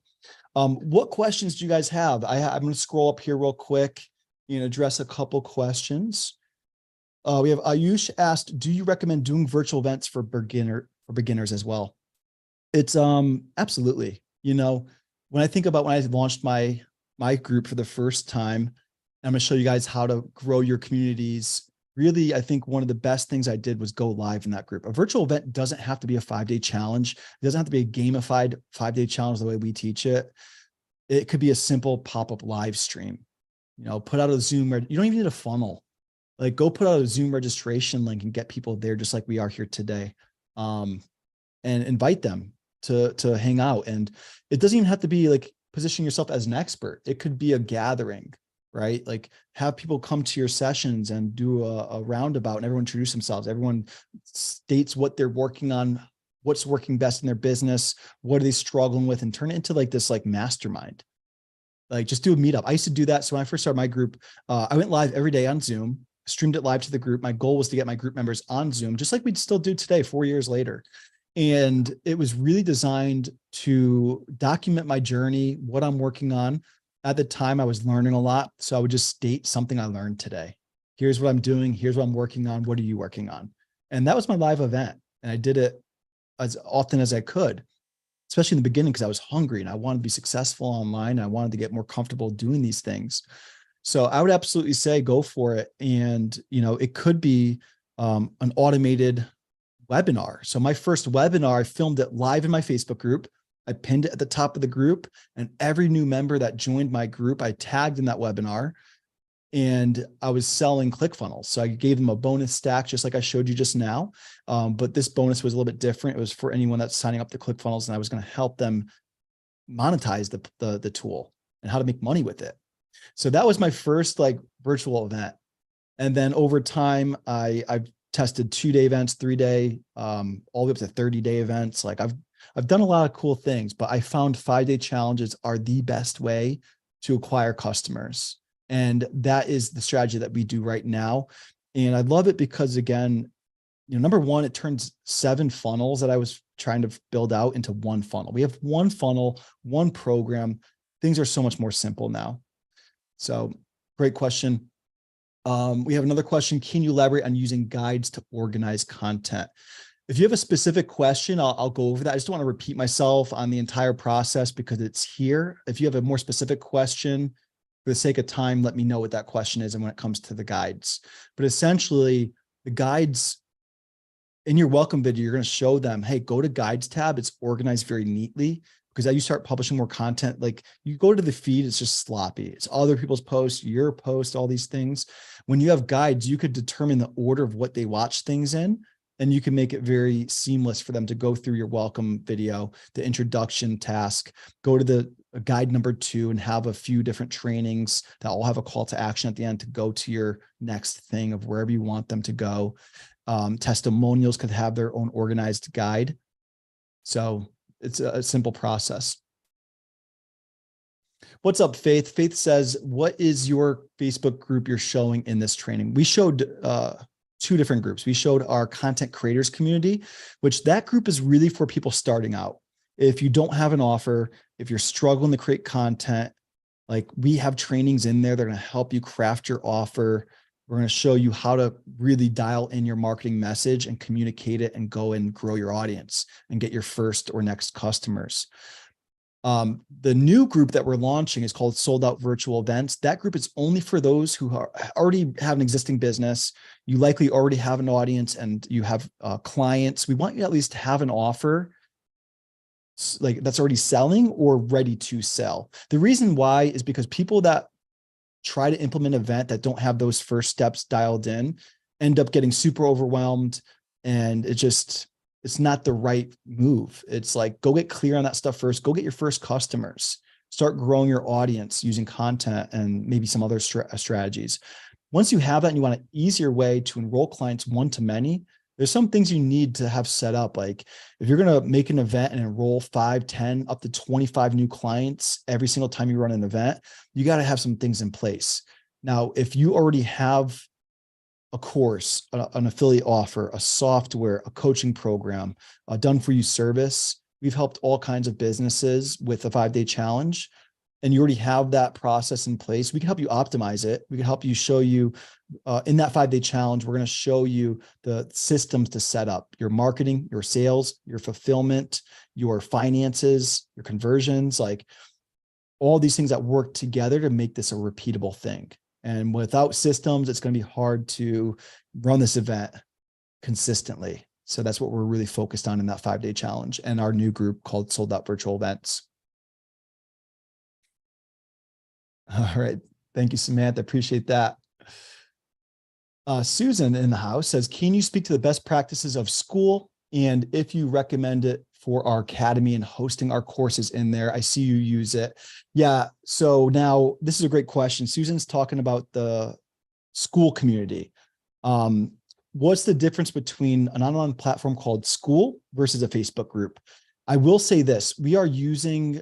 What questions do you guys have? I'm going to scroll up here real quick and address a couple questions. We have Ayush asked, do you recommend doing virtual events for beginners as well? It's absolutely. When I think about when I launched my group for the first time, I'm going to show you guys how to grow your communities. Really, I think one of the best things I did was go live in that group. A virtual event doesn't have to be a 5-day challenge. It doesn't have to be a gamified 5-day challenge the way we teach it. It could be a simple pop-up live stream. Put out a Zoom. You don't even need a funnel. Like, go put out a Zoom registration link and get people there just like we are here today. And invite them to hang out. And it doesn't even have to be like position yourself as an expert. It could be a gathering, right? Like, have people come to your sessions and do a roundabout and everyone introduce themselves. Everyone states what they're working on, what's working best in their business, what are they struggling with, and turn it into like this like mastermind. Like, just do a meetup. I used to do that. So when I first started my group, I went live every day on Zoom, streamed it live to the group. My goal was to get my group members on Zoom, just like we still do today, 4 years later. And it was really designed to document my journey, what I'm working on. At the time, I was learning a lot. So I would just state something I learned today. Here's what I'm doing. Here's what I'm working on. What are you working on? And that was my live event. And I did it as often as I could, especially in the beginning, because I was hungry and I wanted to be successful online. And I wanted to get more comfortable doing these things. So I would absolutely say go for it. And, it could be an automated webinar. So my first webinar, I filmed it live in my Facebook group. I pinned it at the top of the group, and every new member that joined my group, I tagged in that webinar, and I was selling ClickFunnels. So I gave them a bonus stack, just like I showed you just now. But this bonus was a little bit different. It was for anyone that's signing up to ClickFunnels, and I was going to help them monetize the tool and how to make money with it. So that was my first like virtual event. And then over time, I've tested 2-day events, 3-day, all the way up to 30-day events. Like I've done a lot of cool things, but I found 5-day challenges are the best way to acquire customers. And that is the strategy that we do right now. And I love it because, again, number one, it turns 7 funnels that I was trying to build out into one funnel. We have one funnel, one program. Things are so much more simple now. So great question. We have another question. Can you elaborate on using guides to organize content? If you have a specific question, I'll go over that. I just don't want to repeat myself on the entire process because it's here. If you have a more specific question, for the sake of time, let me know what that question is and when it comes to the guides. But essentially, the guides in your welcome video, you're going to show them, hey, go to guides tab. It's organized very neatly. Because as you start publishing more content, like you go to the feed, it's just sloppy. It's other people's posts, your post, all these things. When you have guides, you could determine the order of what they watch things in, and you can make it very seamless for them to go through your welcome video, the introduction task, go to the a guide number 2 and have a few different trainings that all have a call to action at the end to go to your next thing of wherever you want them to go. Testimonials could have their own organized guide. So it's a simple process. What's up, Faith? Faith says, what is your Facebook group you're showing in this training? We showed 2 different groups. We showed our content creators community, which that group is really for people starting out. If you don't have an offer, if you're struggling to create content, like we have trainings in there that are going to help you craft your offer. We're going to show you how to really dial in your marketing message and communicate it and go and grow your audience and get your first or next customers. The new group that we're launching is called Sold Out Virtual Events. That group is only for those who already have an existing business. You likely already have an audience and you have clients. We want you at least to have an offer like that's already selling or ready to sell. The reason why is because people that try to implement an event that don't have those first steps dialed in end up getting super overwhelmed, and it's not the right move. It's like, go get clear on that stuff first. Go get your first customers. Start growing your audience using content and maybe some other strategies. Once you have that and you want an easier way to enroll clients one-to-many, there's some things you need to have set up. Like if you're going to make an event and enroll 5, 10, up to 25 new clients every single time you run an event, you got to have some things in place. Now, if you already have a course, an affiliate offer, a software, a coaching program, a done for you service, we've helped all kinds of businesses with a 5-day challenge, and you already have that process in place, we can help you optimize it. We can help you show you in that 5-day challenge, we're going to show you the systems to set up your marketing, your sales, your fulfillment, your finances, your conversions, like all these things that work together to make this a repeatable thing. And without systems, it's going to be hard to run this event consistently. So that's what we're really focused on in that 5-day challenge and our new group called Sold Out Virtual Events. All right. Thank you, Samantha. Appreciate that. Susan in the house says, can you speak to the best practices of Skool and if you recommend it for our academy and hosting our courses in there? I see you use it. Yeah. So now this is a great question. Susan's talking about the Skool community. What's the difference between an online platform called Skool versus a Facebook group? I will say this, we are using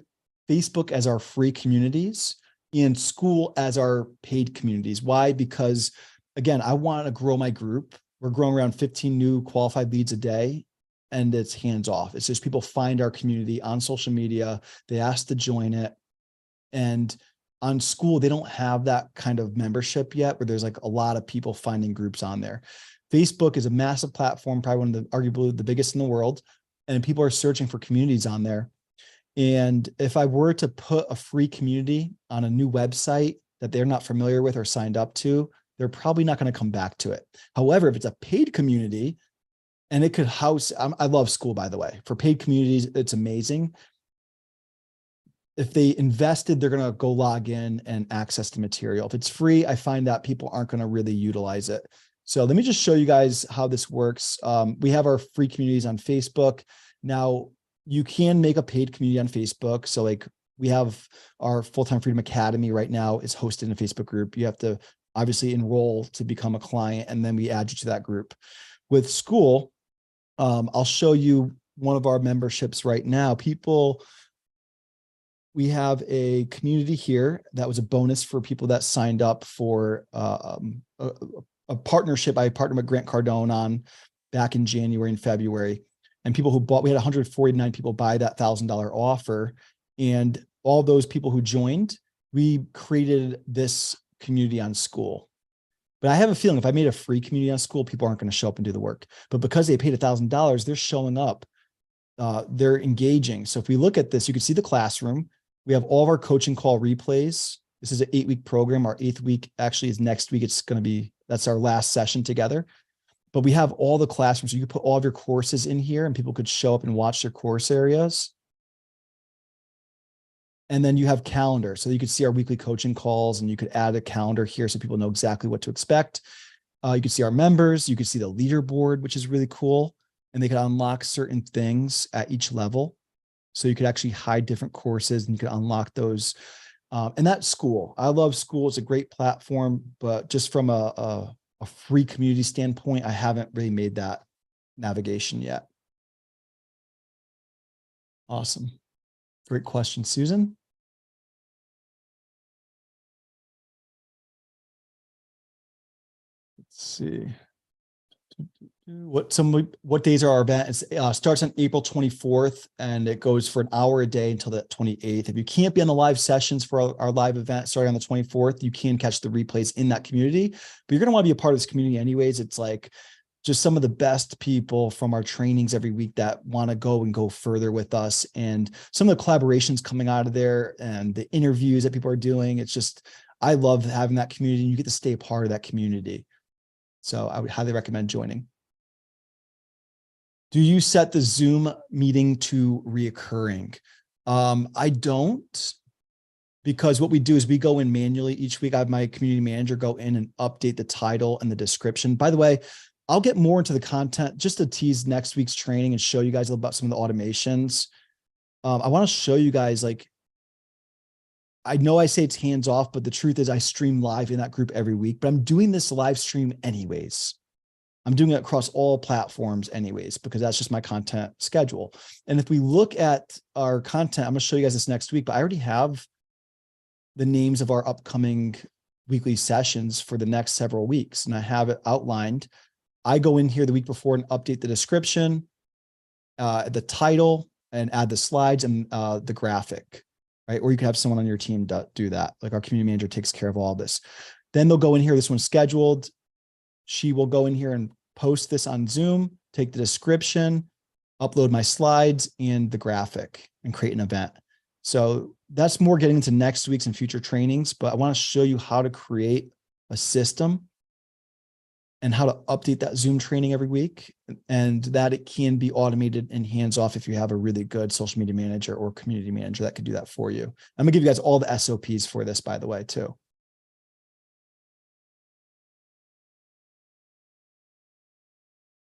Facebook as our free communities and Skool as our paid communities. Why? Because again, I want to grow my group. We're growing around 15 new qualified leads a day, and it's hands off. It's just people find our community on social media. They ask to join it. And on Skool, they don't have that kind of membership yet, where there's like a lot of people finding groups on there. Facebook is a massive platform, probably one of the arguably the biggest in the world. And people are searching for communities on there. And if I were to put a free community on a new website that they're not familiar with or signed up to, they're probably not going to come back to it. However, if it's a paid community and it could house, I love Skool, by the way, for paid communities, it's amazing. If they invested, they're going to go log in and access the material. If it's free, I find that people aren't going to really utilize it. So let me just show you guys how this works. We have our free communities on Facebook. Now, you can make a paid community on Facebook. So like we have our Full-Time Freedom Academy right now is hosted in a Facebook group. You have to obviously enroll to become a client, and then we add you to that group. With Skool, I'll show you one of our memberships right now. We have a community here that was a bonus for people that signed up for a partnership I partnered with Grant Cardone on back in January and February. And people who bought, we had 149 people buy that $1,000 offer. And all those people who joined, we created this community on Skool. But I have a feeling if I made a free community on Skool, people aren't going to show up and do the work. But because they paid $1,000, they're showing up. They're engaging. So if we look at this, you can see the classroom. We have all of our coaching call replays. This is an 8-week program. Our 8th week actually is next week. It's going to be, that's our last session together. But we have all the classrooms. So you could put all of your courses in here and people could show up and watch their course areas. And then you have calendar. So you could see our weekly coaching calls and you could add a calendar here so people know exactly what to expect. You could see our members. You could see the leaderboard, which is really cool. And they could unlock certain things at each level. So you could actually hide different courses and you can unlock those. And that's School. I love School. It's a great platform, but just from a free community standpoint, I haven't really made that navigation yet. Awesome. Great question, Susan. Let's see. What days are our event? It starts on April 24th and it goes for an hour a day until the 28th. If you can't be on the live sessions for our live event starting on the 24th, you can catch the replays in that community, but you're going to want to be a part of this community anyways. It's like just some of the best people from our trainings every week that want to go further with us, and some of the collaborations coming out of there and the interviews that people are doing. It's just, I love having that community and you get to stay a part of that community. So I would highly recommend joining. Do you set the Zoom meeting to reoccurring? I don't, because what we do is we go in manually each week. I have my community manager go in and update the title and the description. By the way, I'll get more into the content just to tease next week's training and show you guys about some of the automations. I want to show you guys, like, I know I say it's hands off, but the truth is I stream live in that group every week, but I'm doing this live stream anyways. I'm doing it across all platforms anyways, because that's just my content schedule. And if we look at our content, I'm going to show you guys this next week, but I already have the names of our upcoming weekly sessions for the next several weeks. And I have it outlined. I go in here the week before and update the description, the title, and add the slides and the graphic, right? Or you could have someone on your team do that. Like our community manager takes care of all this. Then they'll go in here. This one's scheduled. She will go in here and post this on Zoom, take the description, upload my slides and the graphic, and create an event. So that's more getting into next week's and future trainings, but I want to show you how to create a system and how to update that Zoom training every week, and that it can be automated and hands-off if you have a really good social media manager or community manager that could do that for you. I'm gonna give you guys all the SOPs for this, by the way, too.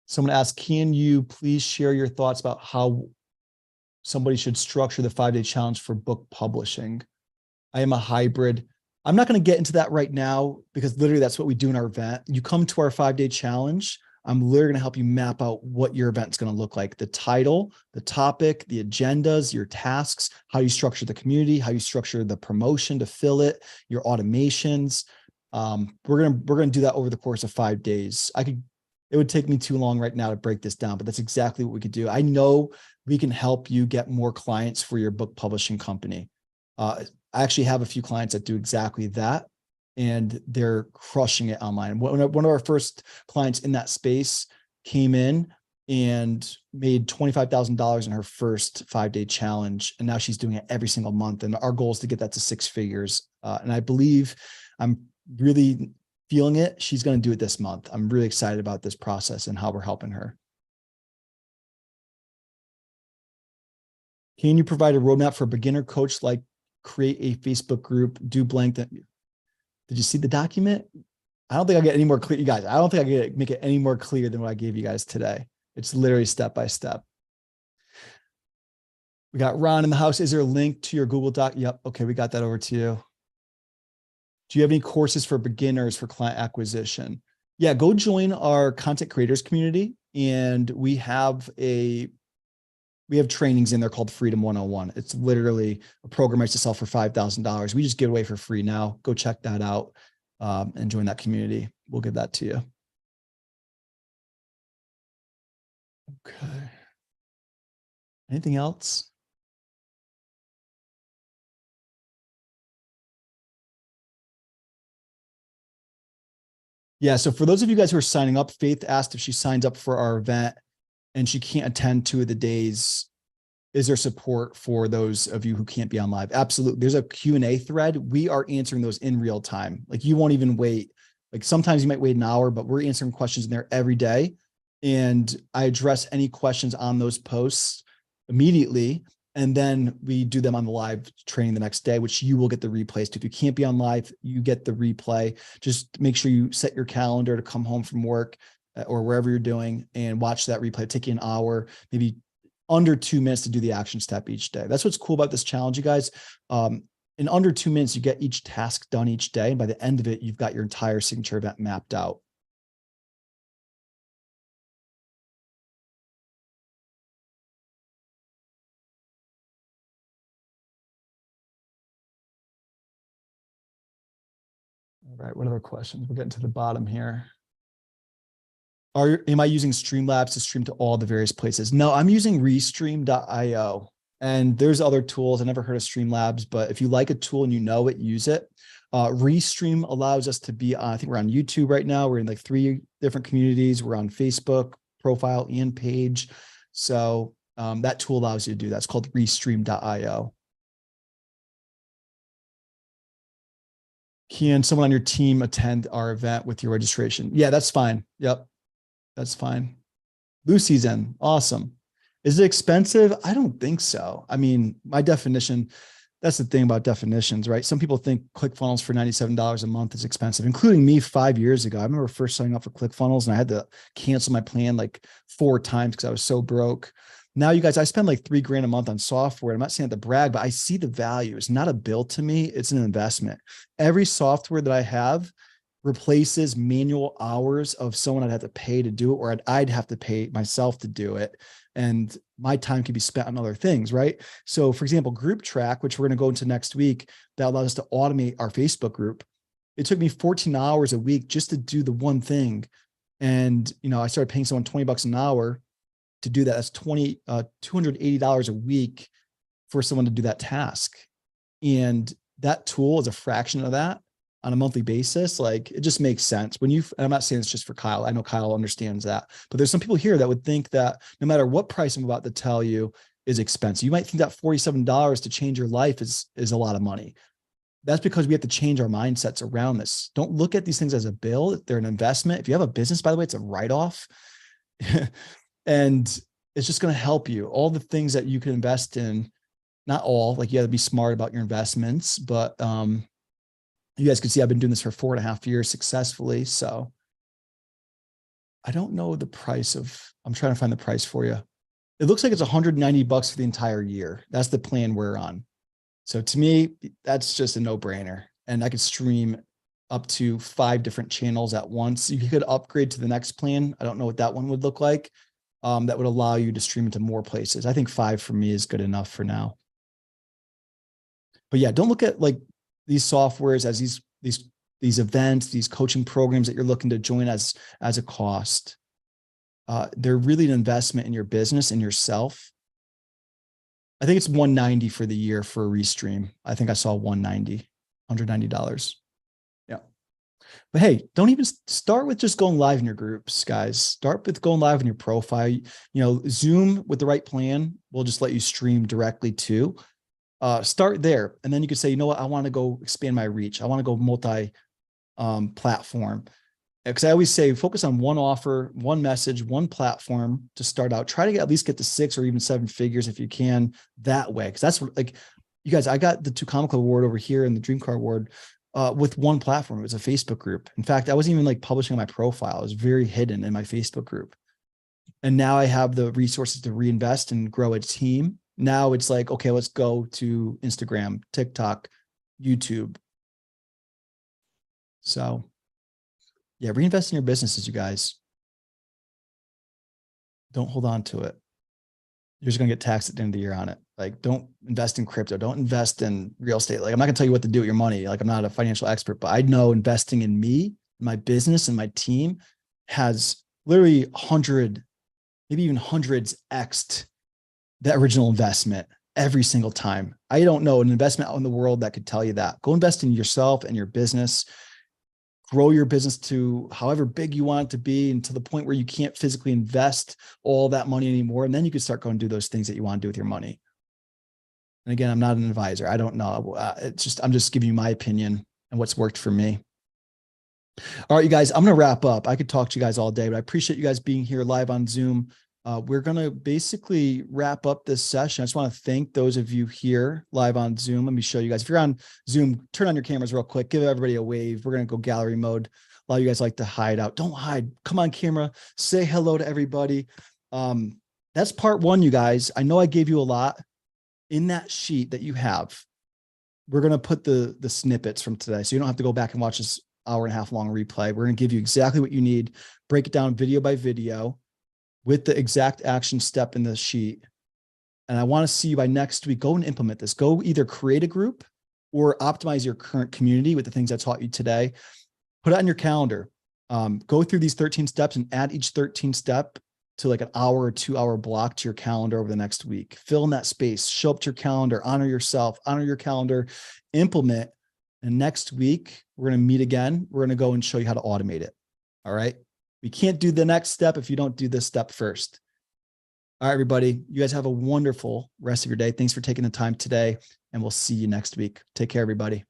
Someone asked, can you please share your thoughts about how somebody should structure the 5-day challenge for book publishing? I am a hybrid. I'm not going to get into that right now because literally that's what we do in our event. You come to our 5-day challenge. I'm literally going to help you map out what your event's going to look like. The title, the topic, the agendas, your tasks, how you structure the community, how you structure the promotion to fill it, your automations. We're going to do that over the course of 5 days. It would take me too long right now to break this down, but that's exactly what we could do. I know we can help you get more clients for your book publishing company. I actually have a few clients that do exactly that, and they're crushing it online. One of our first clients in that space came in and made $25,000 in her first 5-day challenge. And now she's doing it every single month. And our goal is to get that to 6 figures. And I believe, I'm really feeling it, she's going to do it this month. I'm really excited about this process and how we're helping her. Can you provide a roadmap for a beginner coach, like create a Facebook group, do blank? Did you see the document? I don't think I get any more clear, you guys. I don't think I can make it any more clear than what I gave you guys today. It's literally step by step. We got Ron in the house. Is there a link to your Google Doc? Yep. Okay. We got that over to you. Do you have any courses for beginners for client acquisition? Yeah, go join our content creators community. And we have trainings in there called Freedom 101. It's literally a program I used to sell for $5,000. We just give it away for free now. Go check that out and join that community. We'll give that to you. Okay. Anything else? Yeah. So for those of you guys who are signing up, Faith asked if she signs up for our event and she can't attend 2 of the days, is there support for those of you who can't be on live? Absolutely. There's a Q&A thread. We are answering those in real time. Like, you won't even wait. Like, sometimes you might wait an hour, but we're answering questions in there every day. And I address any questions on those posts immediately. And then we do them on the live training the next day, which you will get the replays to. If you can't be on live, you get the replay. Just make sure you set your calendar to come home from work or wherever you're doing and watch that replay. It'll take you an hour, maybe under 2 minutes to do the action step each day. That's what's cool about this challenge, you guys. In under 2 minutes, you get each task done each day. And by the end of it, you've got your entire signature event mapped out. All right, what other questions? We're getting to the bottom here. Am I using Streamlabs to stream to all the various places? No, I'm using restream.io. And there's other tools. I never heard of Streamlabs, but if you like a tool and you know it, use it. Restream allows us to be on, I think we're on YouTube right now. We're in like 3 different communities. We're on Facebook profile and page. So that tool allows you to do that. It's called restream.io. Can someone on your team attend our event with your registration? Yeah, that's fine. Yep, that's fine. Lucy's in. Awesome. Is it expensive? I don't think so. I mean, my definition, that's the thing about definitions, right? Some people think ClickFunnels for $97 a month is expensive, including me 5 years ago. I remember first signing up for ClickFunnels and I had to cancel my plan like 4 times because I was so broke. Now, you guys, I spend like $3 grand a month on software. I'm not saying that to brag, but I see the value. It's not a bill to me. It's an investment. Every software that I have replaces manual hours of someone I'd have to pay to do it, or I'd have to pay myself to do it. And my time can be spent on other things, right? So for example, Group Track, which we're going to go into next week, that allows us to automate our Facebook group. It took me 14 hours a week just to do the one thing. And, you know, I started paying someone $20 an hour to do that. That's $280 a week for someone to do that task. And that tool is a fraction of that on a monthly basis. Like, it just makes sense when I'm not saying it's just for Kyle. I know Kyle understands that, but there's some people here that would think that no matter what price I'm about to tell you is expensive. You might think that $47 to change your life is a lot of money. That's because we have to change our mindsets around this. Don't look at these things as a bill. They're an investment. If you have a business, by the way, it's a write-off. And it's just going to help you. All the things that you can invest in, not all, like you have to be smart about your investments, but you guys can see I've been doing this for 4.5 years successfully. So I don't know the price I'm trying to find the price for you. It looks like it's $190 for the entire year. That's the plan we're on. So to me, that's just a no-brainer. And I could stream up to 5 different channels at once. You could upgrade to the next plan. I don't know what that one would look like. That would allow you to stream into more places. I think 5 for me is good enough for now. But yeah, don't look at like these softwares as these events, these coaching programs that you're looking to join as a cost. They're really an investment in your business and yourself. I think it's $190 for the year for a restream. I think I saw $190. Yeah. But hey, don't even start with just going live in your groups, guys. Start with going live in your profile. You know, Zoom with the right plan will just let you stream directly to. Start there. And then you could say, you know what, I want to go expand my reach. I want to go multi-platform. Because I always say, focus on one offer, one message, one platform to start out. Try to at least get to 6 or even 7 figures if you can that way. Because that's like, you guys, I got the 2 Comical Award over here and the Dream Car Award with one platform. It was a Facebook group. In fact, I wasn't even like publishing on my profile. It was very hidden in my Facebook group. And now I have the resources to reinvest and grow a team. Now it's like, okay, let's go to Instagram, TikTok, YouTube. So yeah, reinvest in your businesses, you guys. Don't hold on to it. You're just going to get taxed at the end of the year on it. Like, don't invest in crypto. Don't invest in real estate. Like, I'm not going to tell you what to do with your money. Like, I'm not a financial expert, but I know investing in me, my business, and my team has literally 100, maybe even hundreds X'd the original investment every single time. I don't know an investment out in the world that could tell you that. Go invest in yourself and your business. Grow your business to however big you want it to be, and to the point where you can't physically invest all that money anymore. And then you can start going to do those things that you want to do with your money. And again, I'm not an advisor. I don't know. I'm just giving you my opinion and what's worked for me. All right, you guys, I'm going to wrap up. I could talk to you guys all day, but I appreciate you guys being here live on Zoom. We're going to basically wrap up this session. I just want to thank those of you here live on Zoom. Let me show you guys. If you're on Zoom, turn on your cameras real quick. Give everybody a wave. We're going to go gallery mode. A lot of you guys like to hide out. Don't hide. Come on camera. Say hello to everybody. That's part one, you guys. I know I gave you a lot. In that sheet that you have, we're going to put the snippets from today. So you don't have to go back and watch this hour and a half long replay. We're going to give you exactly what you need, break it down video by video with the exact action step in the sheet. And I want to see you by next week. Go and implement this. Go either create a group or optimize your current community with the things I taught you today. Put it on your calendar. Go through these 13 steps and add each 13 step to like an hour or 2 hour block to your calendar over the next week. Fill in that space, show up to your calendar, honor yourself, honor your calendar, implement. And next week, we're going to meet again. We're going to go and show you how to automate it. All right. We can't do the next step if you don't do this step first. All right, everybody. You guys have a wonderful rest of your day. Thanks for taking the time today, and we'll see you next week. Take care, everybody.